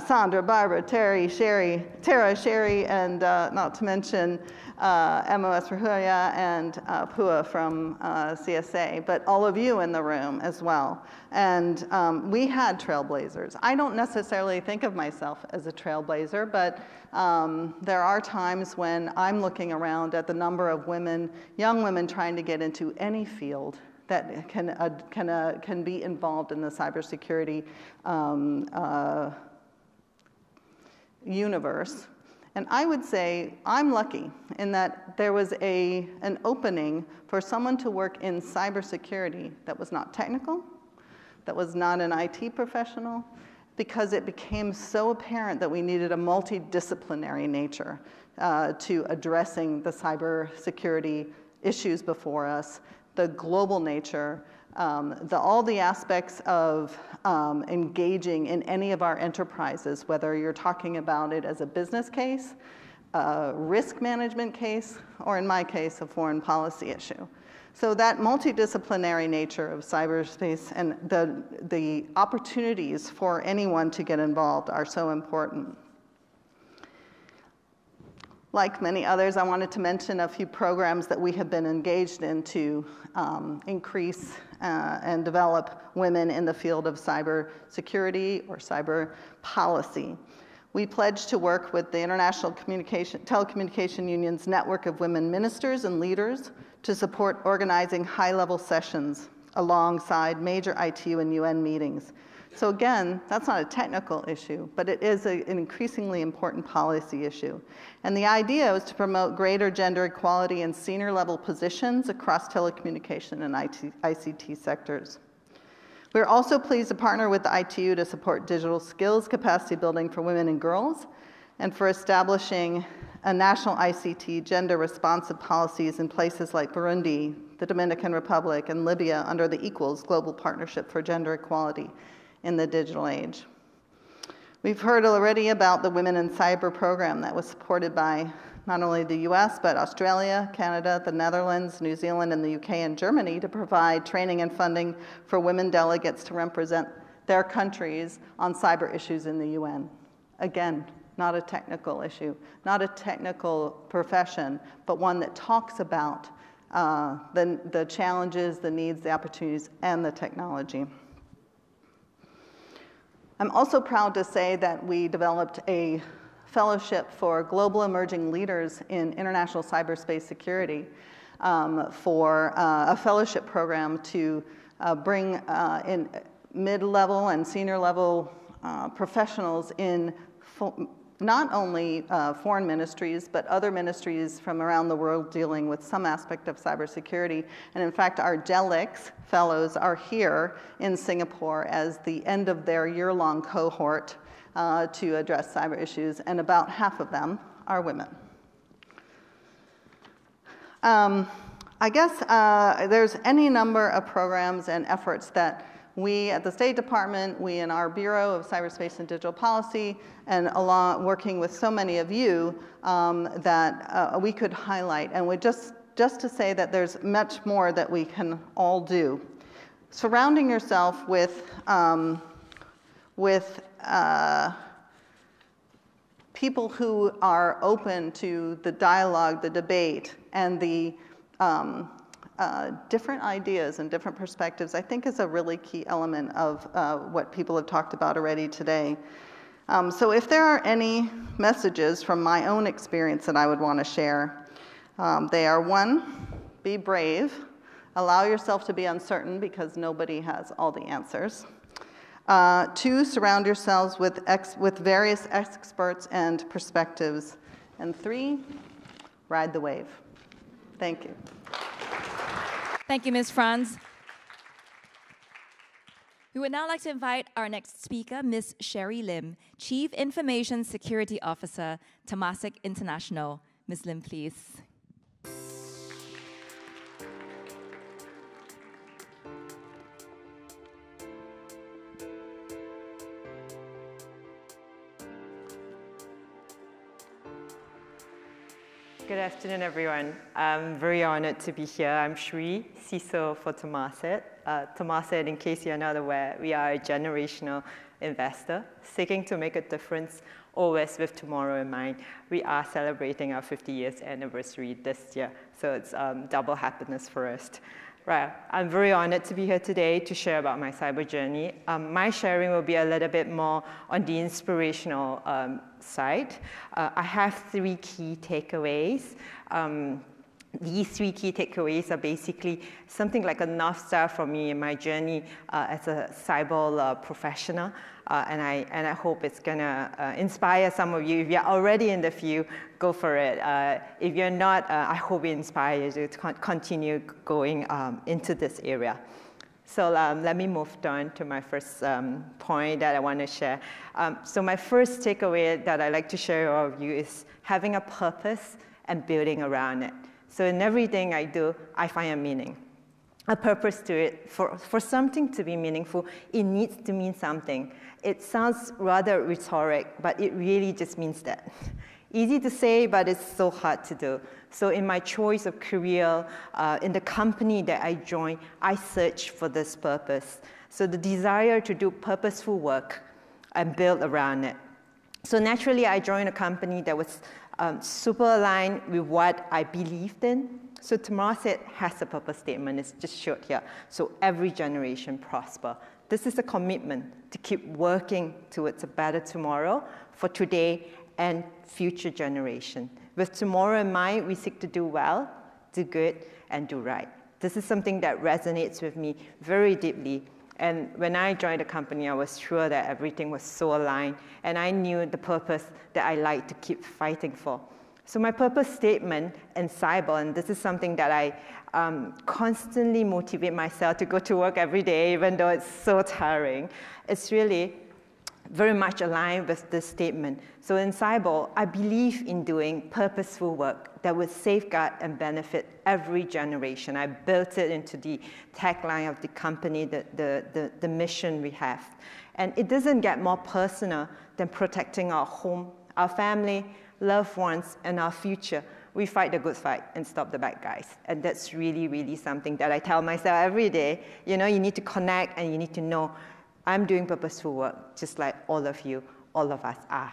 Sandra, Barbara, Tara, Sherry, and not to mention MOS Rahuya and Pua from CSA, but all of you in the room as well. And we had trailblazers. I don't necessarily think of myself as a trailblazer, but there are times when I'm looking around at the number of women, young women trying to get into any field that can be involved in the cybersecurity universe. And I would say I'm lucky in that there was an opening for someone to work in cybersecurity that was not technical, that was not an IT professional, because it became so apparent that we needed a multidisciplinary nature to addressing the cybersecurity issues before us, the global nature, all the aspects of engaging in any of our enterprises, whether you're talking about it as a business case, a risk management case, or in my case, a foreign policy issue. So that multidisciplinary nature of cyberspace and the opportunities for anyone to get involved are so important. Like many others, I wanted to mention a few programs that we have been engaged in to increase and develop women in the field of cybersecurity or cyber policy. We pledged to work with the International Telecommunication Union's network of women ministers and leaders to support organizing high-level sessions alongside major ITU and UN meetings. So again, that's not a technical issue, but it is an increasingly important policy issue. And the idea was to promote greater gender equality in senior level positions across telecommunication and ICT sectors. We're also pleased to partner with the ITU to support digital skills capacity building for women and girls, and for establishing national ICT gender responsive policies in places like Burundi, the Dominican Republic, and Libya under the Equals Global Partnership for Gender Equality in the Digital Age. We've heard already about the Women in Cyber program that was supported by not only the US, but Australia, Canada, the Netherlands, New Zealand, and the UK and Germany to provide training and funding for women delegates to represent their countries on cyber issues in the UN. Again, not a technical issue, not a technical profession, but one that talks about the challenges, the needs, the opportunities, and the technology. I'm also proud to say that we developed a fellowship for global emerging leaders in international cyberspace security for a fellowship program to bring in mid-level and senior level professionals in not only foreign ministries, but other ministries from around the world dealing with some aspect of cybersecurity. And in fact, our DELIX fellows are here in Singapore as the end of their year-long cohort to address cyber issues, and about half of them are women. I guess there's any number of programs and efforts that we at the State Department, we in our Bureau of Cyberspace and Digital Policy, and along working with so many of you that we could highlight. And we just to say that there's much more that we can all do. Surrounding yourself with people who are open to the dialogue, the debate, and the different ideas and different perspectives, I think is a really key element of what people have talked about already today. So if there are any messages from my own experience that I would want to share, they are: 1, be brave. Allow yourself to be uncertain because nobody has all the answers. 2, surround yourselves with various experts and perspectives. And 3, ride the wave. Thank you. Thank you, Ms. Franz. We would now like to invite our next speaker, Ms. Sherry Lim, Chief Information Security Officer, Temasek International. Ms. Lim, please. Good afternoon, everyone. I'm very honored to be here. I'm Shri, CISO for Temasek. Temasek, in case you're not aware, we are a generational investor seeking to make a difference always with tomorrow in mind. We are celebrating our 50 years anniversary this year, so it's double happiness for us. Right, I'm very honored to be here today to share about my cyber journey. My sharing will be a little bit more on the inspirational side. I have 3 key takeaways. These 3 key takeaways are basically something like a North Star for me in my journey as a cyber professional. And I hope it's gonna inspire some of you. If you're already in the field, go for it. If you're not, I hope it inspires you to continue going into this area. So let me move on to my first point that I want to share. So my first takeaway that I'd like to share with you is having a purpose and building around it. So in everything I do, I find a meaning, a purpose to it. For something to be meaningful, it needs to mean something. It sounds rather rhetoric, but it really just means that. Easy to say, but it's so hard to do. So in my choice of career, in the company that I joined, I searched for this purpose. So the desire to do purposeful work and build around it. So naturally, I joined a company that was super aligned with what I believed in. So Temasek has a purpose statement. It's just short here. So every generation prosper. This is a commitment to keep working towards a better tomorrow for today and future generation. With tomorrow in mind, we seek to do well, do good, and do right. This is something that resonates with me very deeply. And when I joined the company, I was sure that everything was so aligned, and I knew the purpose that I like to keep fighting for. So my purpose statement in cyber, and this is something that I constantly motivate myself to go to work every day, even though it's so tiring, it's really very much aligned with this statement. So in cyber, I believe in doing purposeful work that would safeguard and benefit every generation. I built it into the tagline of the company, the mission we have. And it doesn't get more personal than protecting our home, our family, loved ones, and our future. We fight the good fight and stop the bad guys. And that's really, really something that I tell myself every day. You know, you need to connect and you need to know I'm doing purposeful work, just like all of you, all of us are.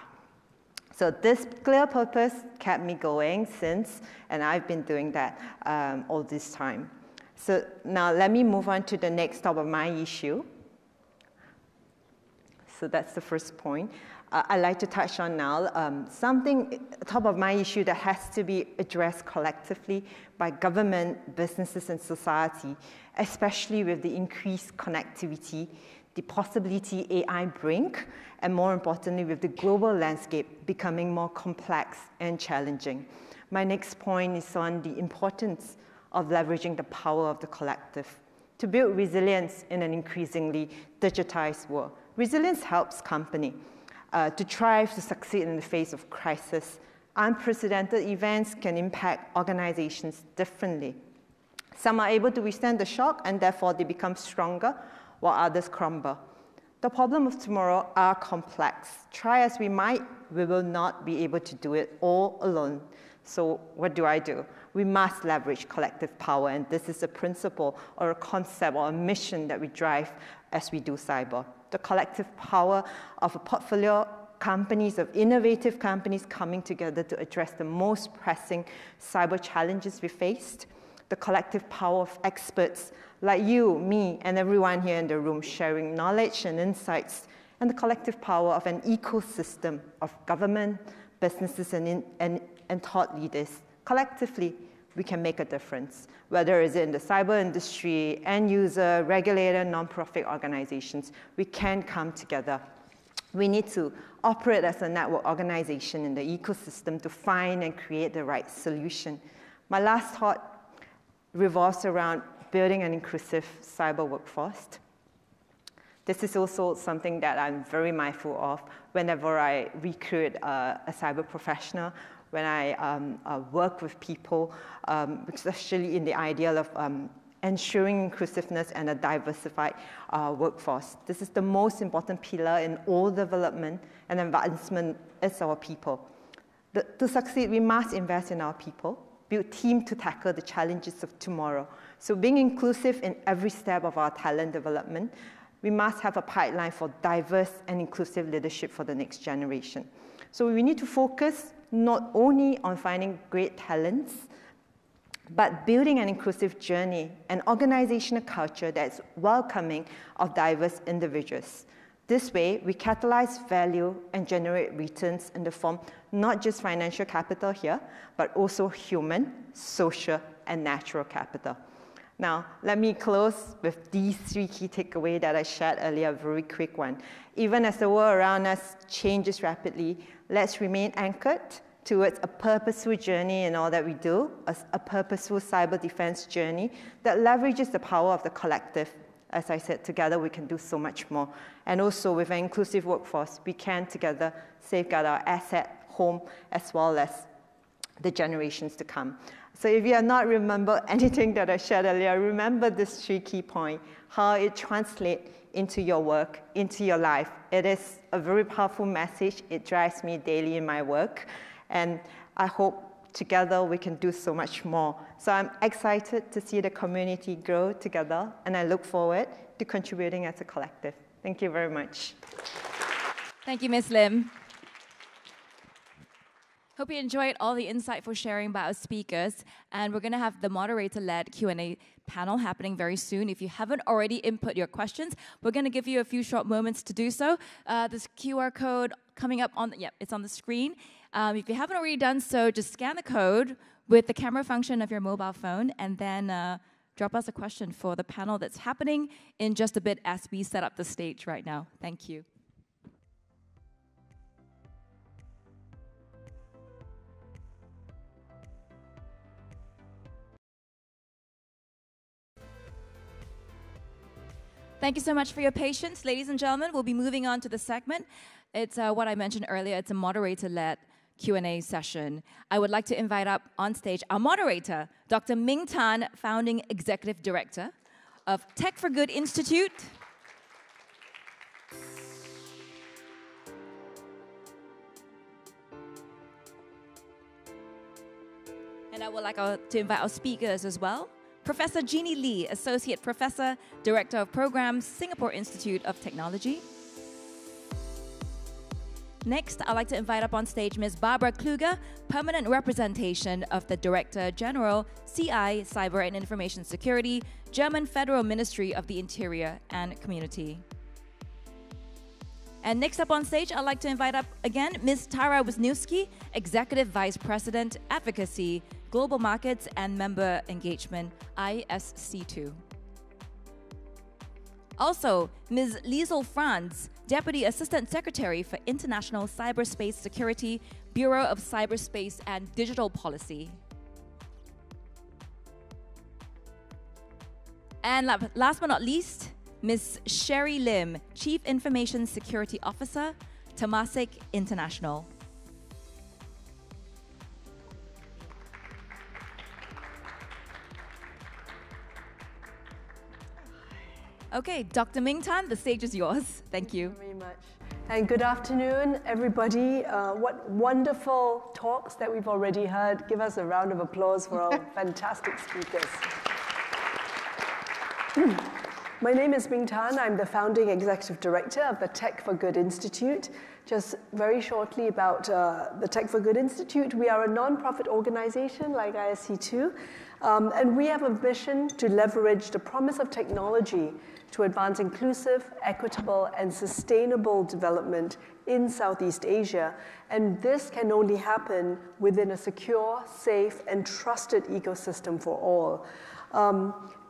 So this clear purpose kept me going since, and I've been doing that all this time. So now let me move on to the next top of my issue. So that's the first point. I'd like to touch on now something top of my issue that has to be addressed collectively by government, businesses, and society, especially with the increased connectivity, the possibility AI bring, and more importantly, with the global landscape becoming more complex and challenging. My next point is on the importance of leveraging the power of the collective to build resilience in an increasingly digitized world. Resilience helps companies to thrive, to succeed in the face of crisis. Unprecedented events can impact organizations differently. Some are able to withstand the shock, and therefore they become stronger, while others crumble. The problems of tomorrow are complex. Try as we might, we will not be able to do it all alone. So what do? We must leverage collective power, and this is a principle or a concept or a mission that we drive as we do cyber. The collective power of a portfolio companies, of innovative companies coming together to address the most pressing cyber challenges we faced. The collective power of experts like you, me, and everyone here in the room sharing knowledge and insights, and the collective power of an ecosystem of government, businesses, and thought leaders. Collectively, we can make a difference, whether it's in the cyber industry, end user, regulator, nonprofit organizations. We can come together. We need to operate as a network organization in the ecosystem to find and create the right solution. My last thought revolves around building an inclusive cyber workforce. This is also something that I'm very mindful of whenever I recruit a cyber professional, when I work with people, especially in the ideal of ensuring inclusiveness and a diversified workforce. This is the most important pillar in all development and advancement is our people. To succeed, we must invest in our people, build teams to tackle the challenges of tomorrow. So being inclusive in every step of our talent development, we must have a pipeline for diverse and inclusive leadership for the next generation. So we need to focus not only on finding great talents, but building an inclusive journey, an organizational culture that's welcoming of diverse individuals. This way, we catalyze value and generate returns in the form not just financial capital here, but also human, social, and natural capital. Now, let me close with these 3 key takeaways that I shared earlier, a very quick one. Even as the world around us changes rapidly, let's remain anchored towards a purposeful journey in all that we do, a purposeful cyber defense journey that leverages the power of the collective. As I said, together we can do so much more. And also with an inclusive workforce, we can together safeguard our asset, home, as well as the generations to come. So if you have not remembered anything that I shared earlier, remember this 3 key points, how it translates into your work, into your life. It is a very powerful message. It drives me daily in my work. And I hope together we can do so much more. So I'm excited to see the community grow together, and I look forward to contributing as a collective. Thank you very much. Thank you, Ms. Lim. Hope you enjoyed all the insightful sharing by our speakers, and we're going to have the moderator-led Q&A panel happening very soon. If you haven't already input your questions, we're going to give you a few short moments to do so. This QR code coming up on, it's on the screen. If you haven't already done so, just scan the code with the camera function of your mobile phone, and then drop us a question for the panel that's happening in just a bit as we set up the stage right now. Thank you. Thank you so much for your patience. Ladies and gentlemen, we'll be moving on to the segment. It's what I mentioned earlier. It's a moderator-led Q&A session. I would like to invite up on stage our moderator, Dr. Ming Tan, Founding Executive Director of Tech for Good Institute. And I would like to invite our speakers as well. Professor Jeannie Lee, Associate Professor, Director of Programs, Singapore Institute of Technology. Next, I'd like to invite up on stage Ms. Barbara Kluger, Permanent Representation of the Director General, CI, Cyber and Information Security, German Federal Ministry of the Interior and Community. And next up on stage, I'd like to invite up again Ms. Tara Wisniewski, Executive Vice President, Advocacy, Global Markets and Member Engagement, ISC2. Also, Ms. Liesel Franz, Deputy Assistant Secretary for International Cyberspace Security, Bureau of Cyberspace and Digital Policy. And last but not least, Ms. Sherry Lim, Chief Information Security Officer, Temasek International. Okay, Dr. Ming Tan, the stage is yours. Thank you. Thank you very much. And good afternoon, everybody. What wonderful talks that we've already heard. Give us a round of applause for our fantastic speakers. My name is Ming Tan. I'm the Founding Executive Director of the Tech for Good Institute. Just very shortly about the Tech for Good Institute. We are a non-profit organization like ISC2, and we have a mission to leverage the promise of technology to advance inclusive, equitable, and sustainable development in Southeast Asia. And this can only happen within a secure, safe, and trusted ecosystem for all.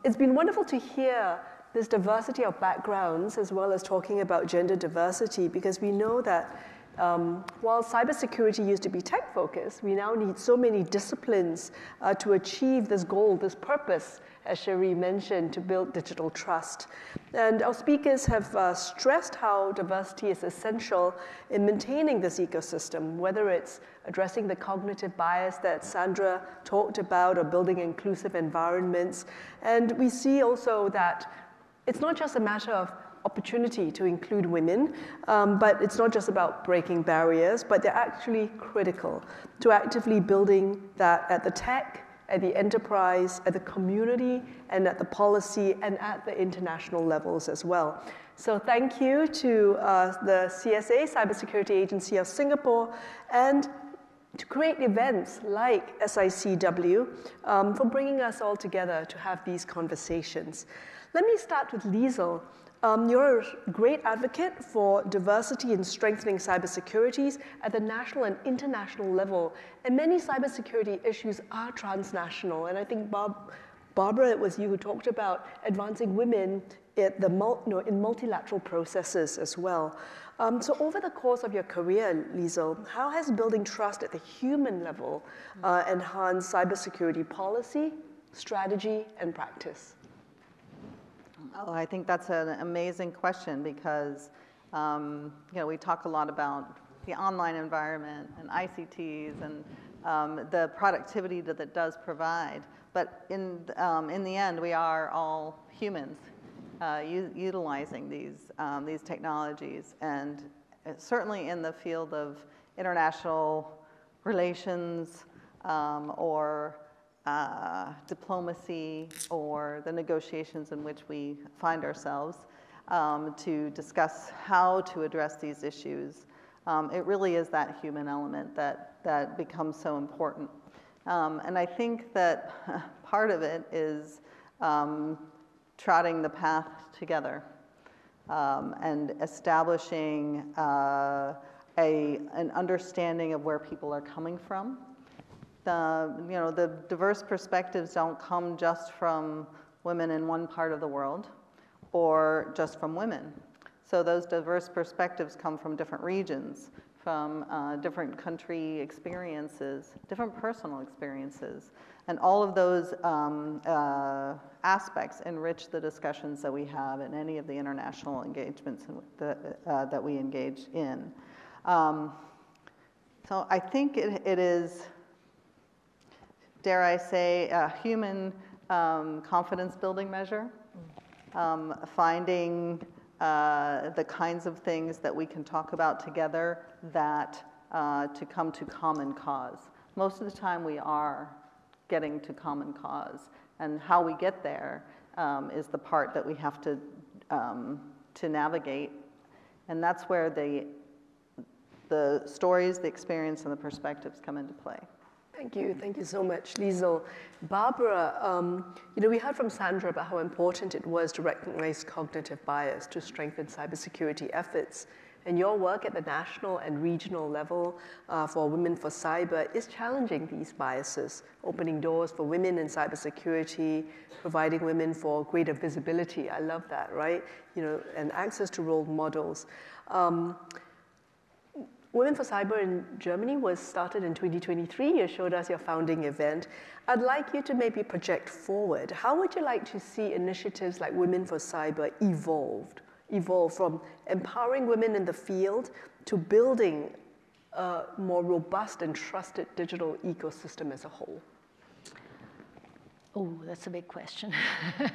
It's been wonderful to hear this diversity of backgrounds, as well as talking about gender diversity, because we know that while cybersecurity used to be tech-focused, we now need so many disciplines to achieve this goal, this purpose, as Cherie mentioned, to build digital trust. And our speakers have stressed how diversity is essential in maintaining this ecosystem, whether it's addressing the cognitive bias that Sandra talked about or building inclusive environments. And we see also that it's not just a matter of opportunity to include women, but it's not just about breaking barriers, but they're actually critical to actively building that at the tech, at the enterprise, at the community, and at the policy, and at the international levels as well. So thank you to the CSA, Cybersecurity Agency of Singapore, and to create events like SICW for bringing us all together to have these conversations. Let me start with Liesel. You're a great advocate for diversity and strengthening cybersecurity at the national and international level. And many cybersecurity issues are transnational. And I think, Barbara, it was you who talked about advancing women at the in multilateral processes as well. So over the course of your career, Liesel, how has building trust at the human level enhanced cybersecurity policy, strategy, and practice? Oh, I think that's an amazing question because we talk a lot about the online environment and ICTs and the productivity that it does provide. But in the end, we are all humans utilizing these technologies, and certainly in the field of international relations or diplomacy or the negotiations in which we find ourselves to discuss how to address these issues. It really is that human element that becomes so important. And I think that part of it is trotting the path together and establishing an understanding of where people are coming from. The diverse perspectives don't come just from women in one part of the world or just from women. So those diverse perspectives come from different regions, from different country experiences, different personal experiences. And all of those aspects enrich the discussions that we have in any of the international engagements that we engage in. So I think it is, dare I say, a human confidence building measure, finding the kinds of things that we can talk about together that to come to common cause. Most of the time we are getting to common cause, and how we get there is the part that we have to navigate, and that's where the stories, the experience, and the perspectives come into play. Thank you so much, Liesl. Barbara, we heard from Sandra about how important it was to recognize cognitive bias to strengthen cybersecurity efforts. And your work at the national and regional level for Women for Cyber is challenging these biases, opening doors for women in cybersecurity, providing women for greater visibility. I love that, right? And access to role models. Women for Cyber in Germany was started in 2023. You showed us your founding event. I'd like you to maybe project forward. How would you like to see initiatives like Women for Cyber evolve from empowering women in the field to building a more robust and trusted digital ecosystem as a whole? Oh, that's a big question. These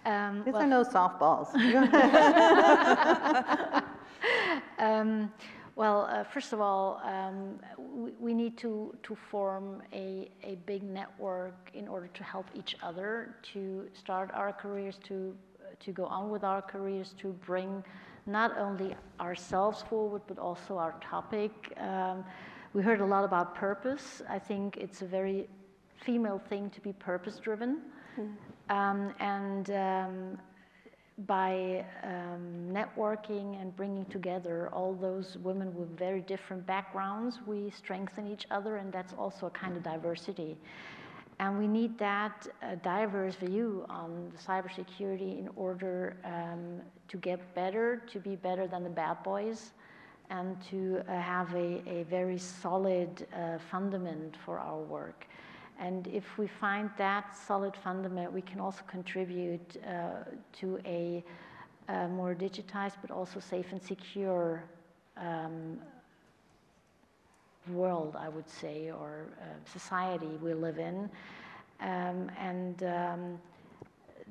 are no softballs. First of all, we need to form a big network in order to help each other to start our careers, to go on with our careers, to bring not only ourselves forward, but also our topic. We heard a lot about purpose. I think it's a very female thing to be purpose-driven. By networking and bringing together all those women with very different backgrounds, we strengthen each other, and that's also a kind of diversity. And we need that diverse view on the cybersecurity in order to get better, to be better than the bad boys, and to have a very solid fundament for our work. And if we find that solid fundament, we can also contribute to a more digitized but also safe and secure world, I would say, or society we live in.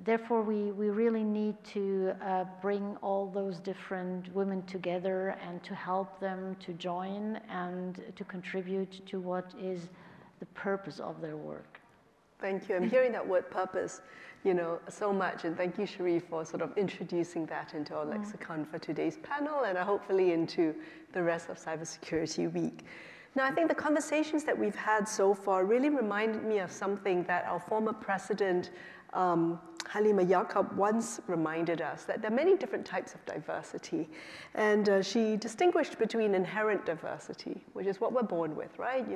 Therefore, we really need to bring all those different women together and to help them to join and to contribute to what is the purpose of their work. Thank you. I'm hearing that word purpose, so much. And thank you, Cherie, for sort of introducing that into our lexicon for today's panel and hopefully into the rest of Cybersecurity Week. Now, I think the conversations that we've had so far really reminded me of something that our former president, Halima Yacob, once reminded us, that there are many different types of diversity. And she distinguished between inherent diversity, which is what we're born with, right?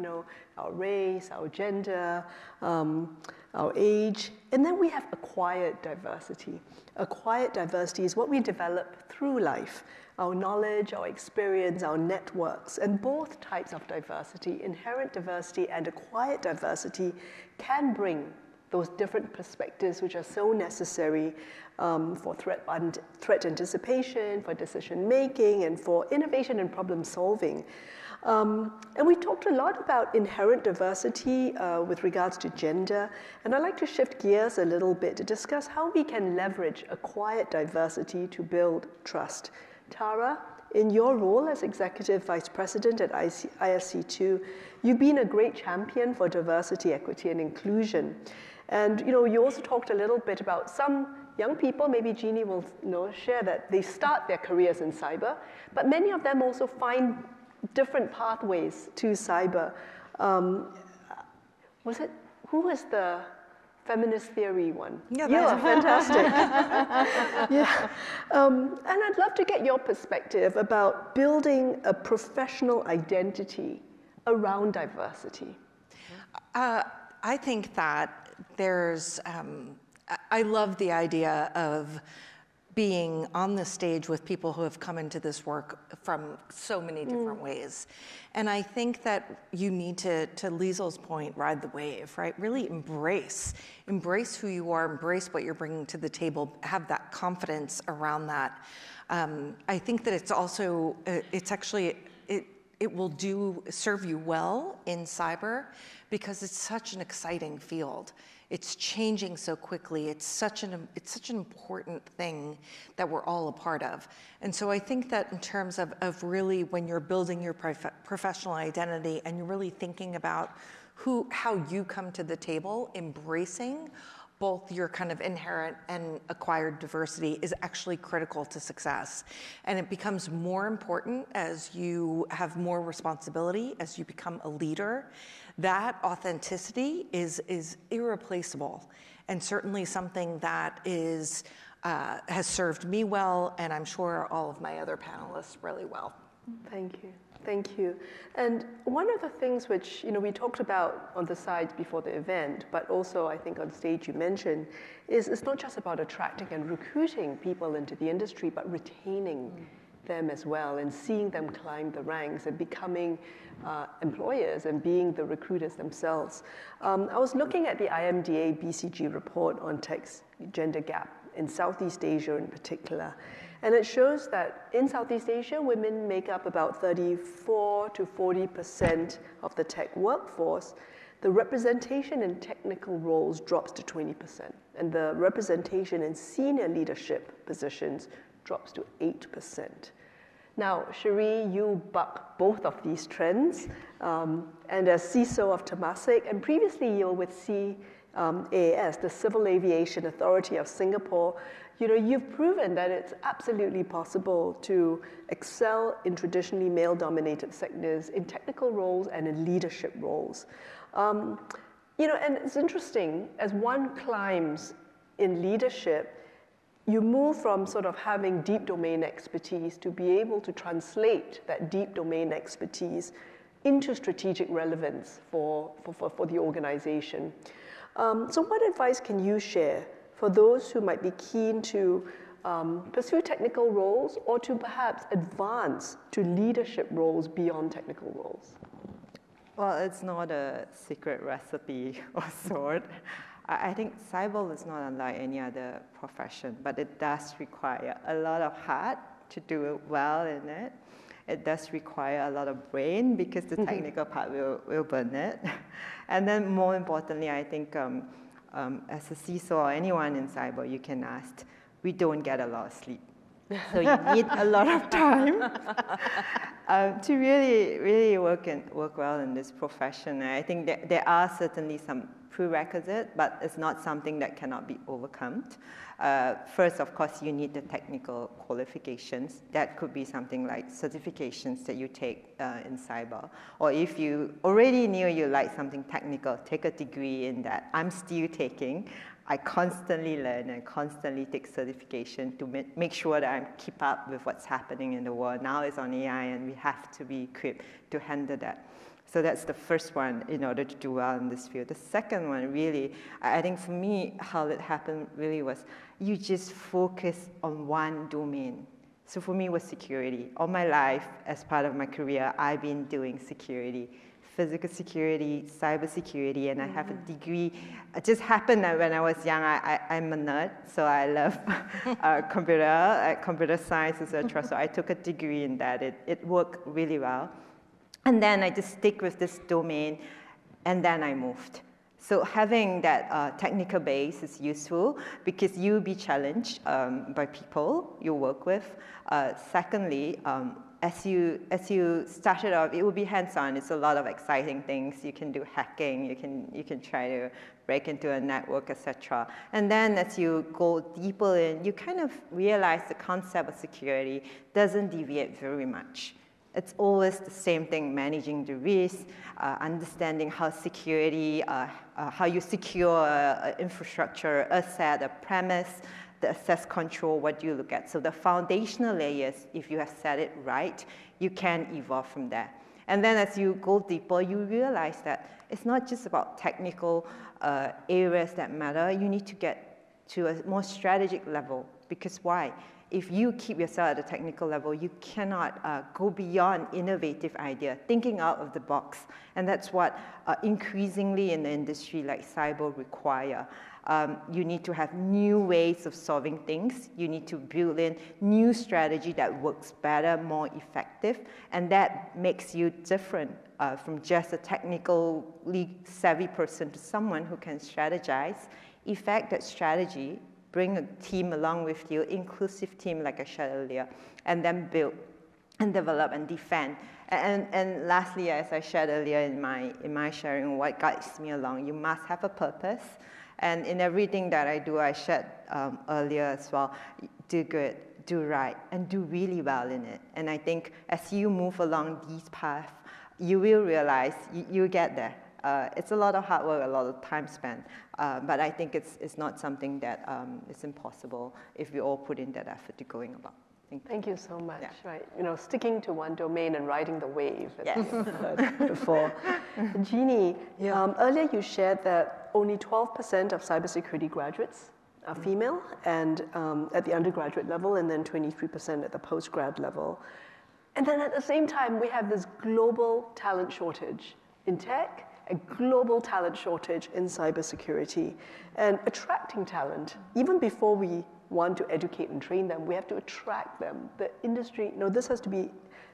Our race, our gender, our age. And then we have acquired diversity. Acquired diversity is what we develop through life. Our knowledge, our experience, our networks. And both types of diversity, inherent diversity and acquired diversity, can bring those different perspectives which are so necessary for threat anticipation, for decision making, and for innovation and problem solving. And we talked a lot about inherent diversity with regards to gender, and I'd like to shift gears a little bit to discuss how we can leverage acquired diversity to build trust. Tara, in your role as Executive Vice President at ISC2, you've been a great champion for diversity, equity, and inclusion. And you also talked a little bit about some young people, maybe Jeannie will share that they start their careers in cyber, but many of them also find different pathways to cyber. Who was the feminist theory one? Yeah, you are fantastic. Yeah. And I'd love to get your perspective about building a professional identity around diversity. I think that there's, I love the idea of being on the stage with people who have come into this work from so many different ways. And I think that you need to Liesel's point, ride the wave, right? Really embrace who you are, embrace what you're bringing to the table, have that confidence around that. I think that it's also, it will serve you well in cyber because it's such an exciting field. It's changing so quickly. It's such an important thing that we're all a part of. And so I think that in terms of really when you're building your professional identity and you're really thinking about how you come to the table, embracing both your kind of inherent and acquired diversity is actually critical to success. And it becomes more important as you have more responsibility, as you become a leader. That authenticity is irreplaceable, and certainly something that has served me well, and I'm sure all of my other panelists really well. Thank you. Thank you. And one of the things which we talked about on the sides before the event, but also I think on stage you mentioned, is it's not just about attracting and recruiting people into the industry, but retaining them as well and seeing them climb the ranks and becoming employers and being the recruiters themselves. I was looking at the IMDA BCG report on tech's gender gap in Southeast Asia in particular. And it shows that in Southeast Asia, women make up about 34 to 40% of the tech workforce. The representation in technical roles drops to 20%, and the representation in senior leadership positions drops to 8%. Now, Cherie, you buck both of these trends, and as CISO of Temasek, and previously you were with CAS, the Civil Aviation Authority of Singapore, you've proven that it's absolutely possible to excel in traditionally male-dominated sectors, in technical roles and in leadership roles. And it's interesting, as one climbs in leadership, you move from sort of having deep domain expertise to be able to translate that deep domain expertise into strategic relevance for the organization. So what advice can you share for those who might be keen to pursue technical roles or to perhaps advance to leadership roles beyond technical roles? Well, it's not a secret recipe or sort. I think cyber is not unlike any other profession, but it does require a lot of heart to do well in it. It does require a lot of brain because the technical part will burn it. And then more importantly, I think as a CISO or anyone in cyber, you can ask, we don't get a lot of sleep. So you need a lot of time to really work well in this profession. And I think that there are certainly some prerequisites, but it's not something that cannot be overcome. First, of course, you need the technical qualifications. That could be something like certifications that you take in cyber. Or if you already knew you like something technical, take a degree in that. I'm still taking. I constantly learn and constantly take certification to make sure that I keep up with what's happening in the world. Now it's on AI, and we have to be equipped to handle that. So that's the first one in order to do well in this field. The second one, really, I think for me, how it happened really was you just focus on one domain. So for me, it was security. All my life, as part of my career, I've been doing security. Physical security, cybersecurity, and I have a degree. It just happened that when I was young, I'm a nerd, so I love computer science, etc. So I took a degree in that. It worked really well. And then I just stick with this domain, and then I moved. So having that technical base is useful because you'll be challenged by people you work with. Secondly, as you started off, it will be hands-on. It's a lot of exciting things. You can do hacking. You can try to break into a network, etc. And then as you go deeper in, you kind of realize the concept of security doesn't deviate very much. It's always the same thing, managing the risk, understanding how security, how you secure infrastructure, asset, a premise, the access control, what you look at. So the foundational layers, if you have set it right, you can evolve from there. And then as you go deeper, you realize that it's not just about technical areas that matter. You need to get to a more strategic level Because why? If you keep yourself at the technical level, you cannot go beyond innovative idea, thinking out of the box. And that's what increasingly in the industry like cyber require. You need to have new ways of solving things. You need to build in new strategy that works better, more effective, and that makes you different from just a technically savvy person to someone who can strategize, effect that strategy, bring a team along with you, inclusive team like I shared earlier, and then build and develop and defend. And lastly, as I shared earlier in my sharing, what guides me along, you must have a purpose. And in everything that I do, I shared earlier as well, do good, do right, and do really well in it. And I think as you move along these paths, you will realize you get there. It's a lot of hard work, a lot of time spent, but I think it's not something that is impossible if we all put in that effort to going about. Thank you so much. Yeah. Right, sticking to one domain and riding the wave, as Yes. we've heard before. Jeannie, earlier you shared that only 12% of cybersecurity graduates are female, and at the undergraduate level, and then 23% at the postgrad level. And then at the same time, we have this global talent shortage in tech, a global talent shortage in cybersecurity, and attracting talent, even before we want to educate and train them, we have to attract them. The industry, this has to be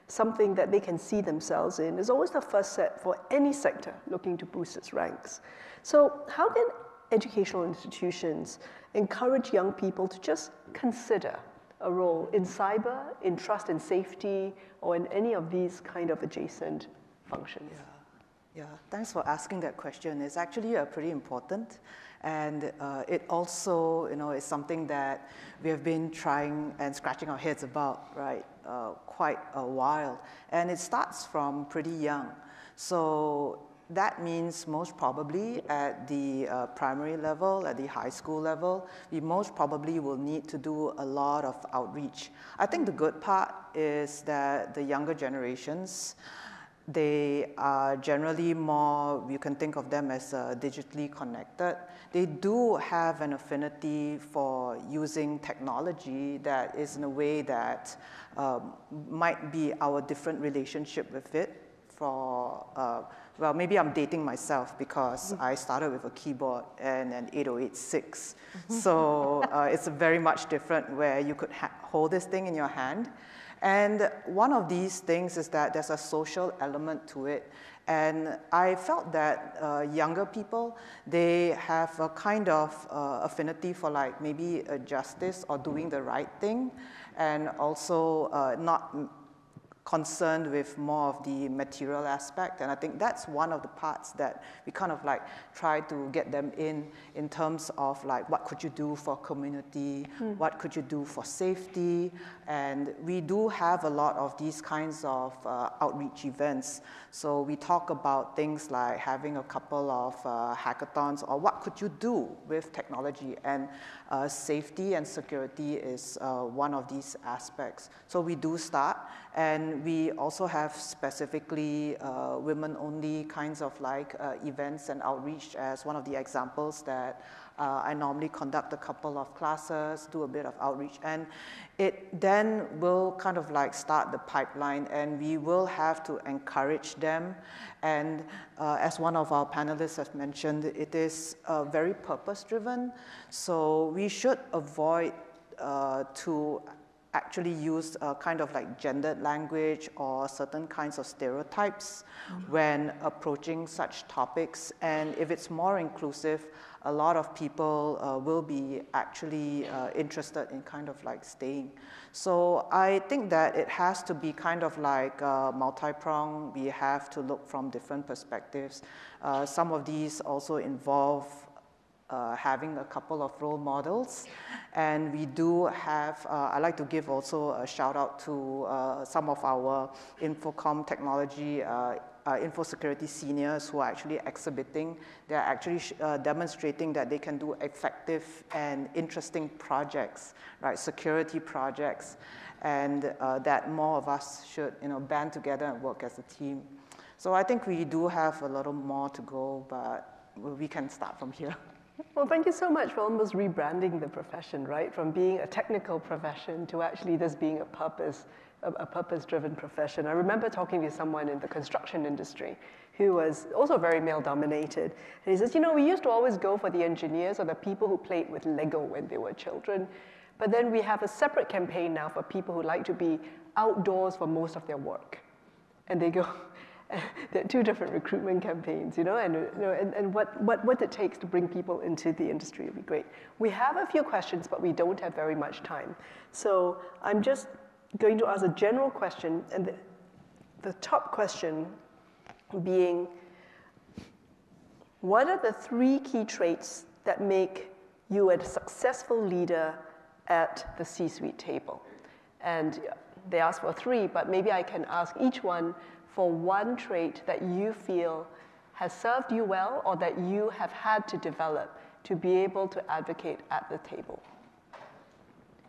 something that they can see themselves in. It's always the first step for any sector looking to boost its ranks. So how can educational institutions encourage young people to just consider a role in cyber, in trust and safety, or in any of these kind of adjacent functions? Yeah, thanks for asking that question. It's actually pretty important. And it also, is something that we have been trying and scratching our heads about, right, quite a while. And it starts from pretty young. So that means most probably at the primary level, at the high school level, we most probably will need to do a lot of outreach. I think the good part is that the younger generations, they are generally more, you can think of them as digitally connected. They do have an affinity for using technology that is in a way that might be our different relationship with it. Well, maybe I'm dating myself because I started with a keyboard and an 8086. So it's very much different where you could hold this thing in your hand. And one of these things is that there's a social element to it. And I felt that younger people, they have a kind of affinity for like maybe justice or doing the right thing, and also not concerned with more of the material aspect. And I think that's one of the parts that we kind of like try to get them in terms of like what could you do for community, what could you do for safety. And we do have a lot of these kinds of outreach events. So we talk about things like having a couple of hackathons, or what could you do with technology. And safety and security is one of these aspects. So we do start, and we also have specifically women-only kinds of like events and outreach as one of the examples that I normally conduct a couple of classes, do a bit of outreach, and it then will kind of like start the pipeline, and we will have to encourage them. And as one of our panelists has mentioned, it is very purpose-driven, so we should avoid to actually use kind of like gendered language or certain kinds of stereotypes when approaching such topics. And if it's more inclusive, a lot of people will be actually interested in kind of like staying. So I think that it has to be kind of like multi-pronged. We have to look from different perspectives. Some of these also involve having a couple of role models. And we do have, I'd like to give also a shout out to some of our Infocom technology, info security seniors who are actually exhibiting. They're actually demonstrating that they can do effective and interesting projects, right? Security projects, and that more of us should, band together and work as a team. So I think we do have a little more to go, but we can start from here. Well, thank you so much for almost rebranding the profession, right? From being a technical profession to actually this being a purpose-driven profession. I remember talking to someone in the construction industry who was also very male-dominated. And he says, you know, we used to always go for the engineers or the people who played with Lego when they were children. But then we have a separate campaign now for people who like to be outdoors for most of their work. And they go, there are two different recruitment campaigns, and what it takes to bring people into the industry would be great. We have a few questions, but we don't have very much time. So I'm just going to ask a general question, and the top question being, what are the 3 key traits that make you a successful leader at the C-suite table? And they ask for 3, but maybe I can ask each one for 1 trait that you feel has served you well or that you have had to develop to be able to advocate at the table.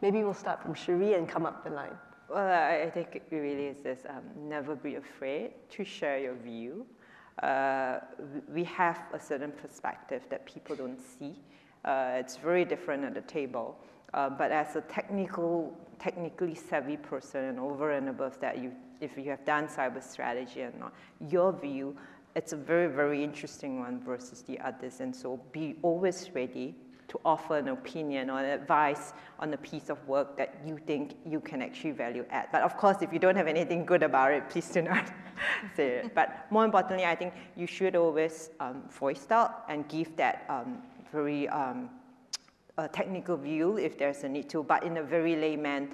Maybe we'll start from Cherie and come up the line. Well, I think it really is this, never be afraid to share your view. We have a certain perspective that people don't see. It's very different at the table. But as a technically savvy person and over and above that, if you have done cyber strategy or not, your view, it's a very, very interesting one versus the others. And so be always ready to offer an opinion or an advice on a piece of work that you think you can actually value add. But of course, if you don't have anything good about it, please do not say it. But more importantly, I think you should always voice out and give that very technical view if there's a need to, but in a very layman,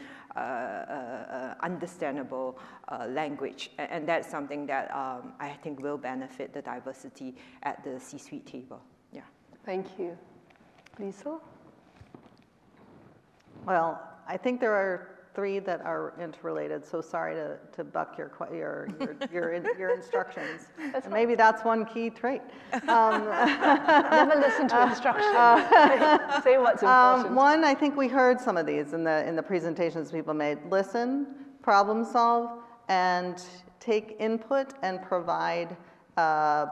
understandable language. And that's something that I think will benefit the diversity at the C-suite table. Yeah. Thank you. Lisa? Well, I think there are 3 that are interrelated, so sorry to buck your instructions. And maybe that's 1 key trait. Never listen to instructions. Say what's important. 1, I think we heard some of these in the presentations people made. Listen, problem solve, and take input and provide I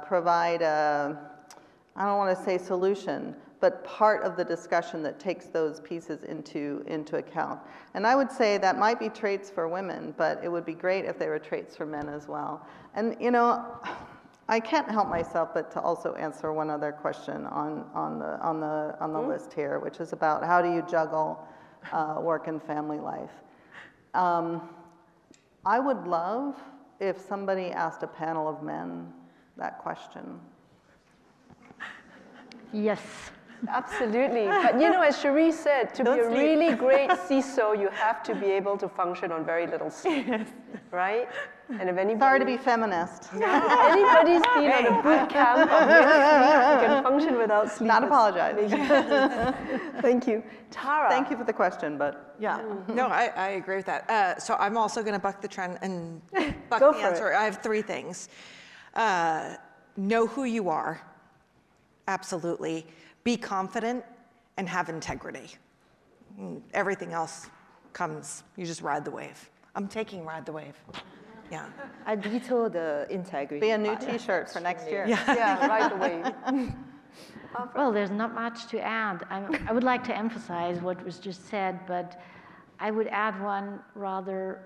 don't want to say solution, but part of the discussion that takes those pieces into account. And I would say that might be traits for women, but it would be great if they were traits for men as well. And I can't help myself but to also answer one other question on the list here, which is about how do you juggle work and family life. I would love if somebody asked a panel of men that question. Yes. Absolutely. But as Cherie said, to be a really great CISO, you have to be able to function on very little sleep, right? And if anybody... Sorry to be feminist. If anybody's been on a boot camp of sleep, you can function without sleep. Not apologizing. Thank you. Tara. Thank you for the question, but yeah. No, I agree with that. So I'm also going to buck the trend and buck Go the for answer. it. I have 3 things. Know who you are. Absolutely. Be confident and have integrity. Everything else comes, you just ride the wave. I'm taking ride the wave. Yeah. I veto the integrity. Be a new T-shirt for next year. Yeah, ride the wave. Well, there's not much to add. I would like to emphasize what was just said, but I would add one rather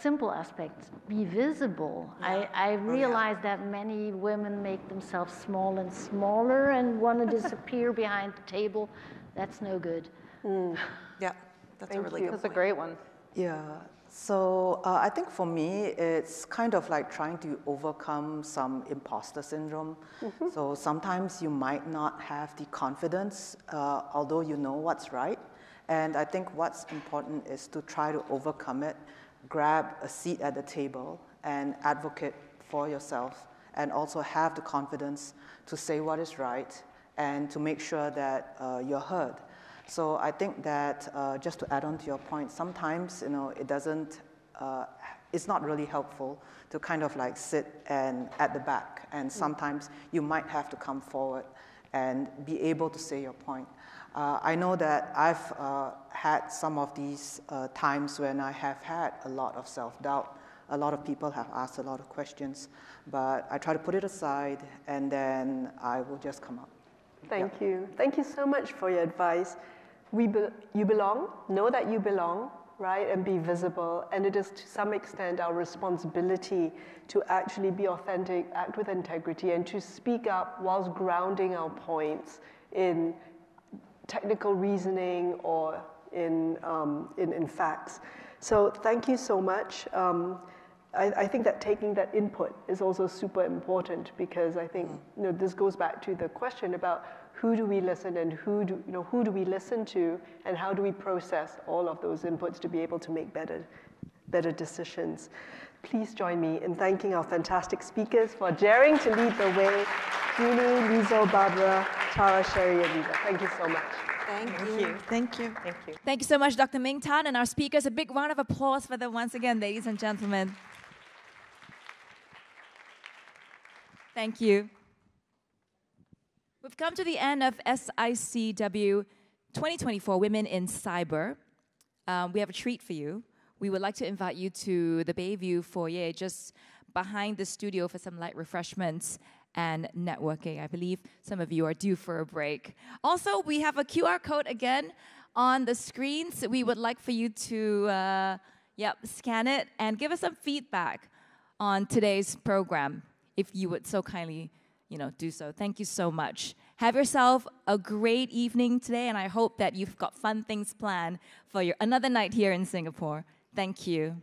simple aspect: be visible. Yeah. I realize that many women make themselves small and smaller and want to disappear behind the table. That's no good. Yeah, that's a really good That's point. a great one. Yeah, so I think for me, it's kind of like trying to overcome some imposter syndrome. So sometimes you might not have the confidence, although you know what's right. And I think what's important is to try to overcome it, grab a seat at the table and advocate for yourself, and also have the confidence to say what is right and to make sure that you're heard. So I think that just to add on to your point, sometimes it doesn't, it's not really helpful to kind of like sit and at the back, and sometimes you might have to come forward and be able to say your point. I know that I've had some of these times when I have had a lot of self-doubt. A lot of people have asked a lot of questions, but I try to put it aside, and then I will just come up. Thank you. Thank you so much for your advice. You belong, know that you belong, right, and be visible. And it is to some extent our responsibility to actually be authentic, act with integrity, and to speak up whilst grounding our points in technical reasoning or in facts. So thank you so much. I think that taking that input is also super important, because I think this goes back to the question about who do we listen and who do we listen to, and how do we process all of those inputs to be able to make better decisions. Please join me in thanking our fantastic speakers for daring to lead the way. Jeannie, Liesl, Barbara, Tara, Sherry, and Lisa. Thank you so much. Thank you. Thank you. Thank you. Thank you so much, Dr. Ming Tan, and our speakers. A big round of applause for them once again, ladies and gentlemen. Thank you. We've come to the end of SICW 2024 Women in Cyber. We have a treat for you. We would like to invite you to the Bayview foyer just behind the studio for some light refreshments and networking. I believe some of you are due for a break. Also, we have a QR code again on the screens. We would like for you to scan it and give us some feedback on today's program, if you would so kindly do so. Thank you so much. Have yourself a great evening today, and I hope that you've got fun things planned for another night here in Singapore. Thank you.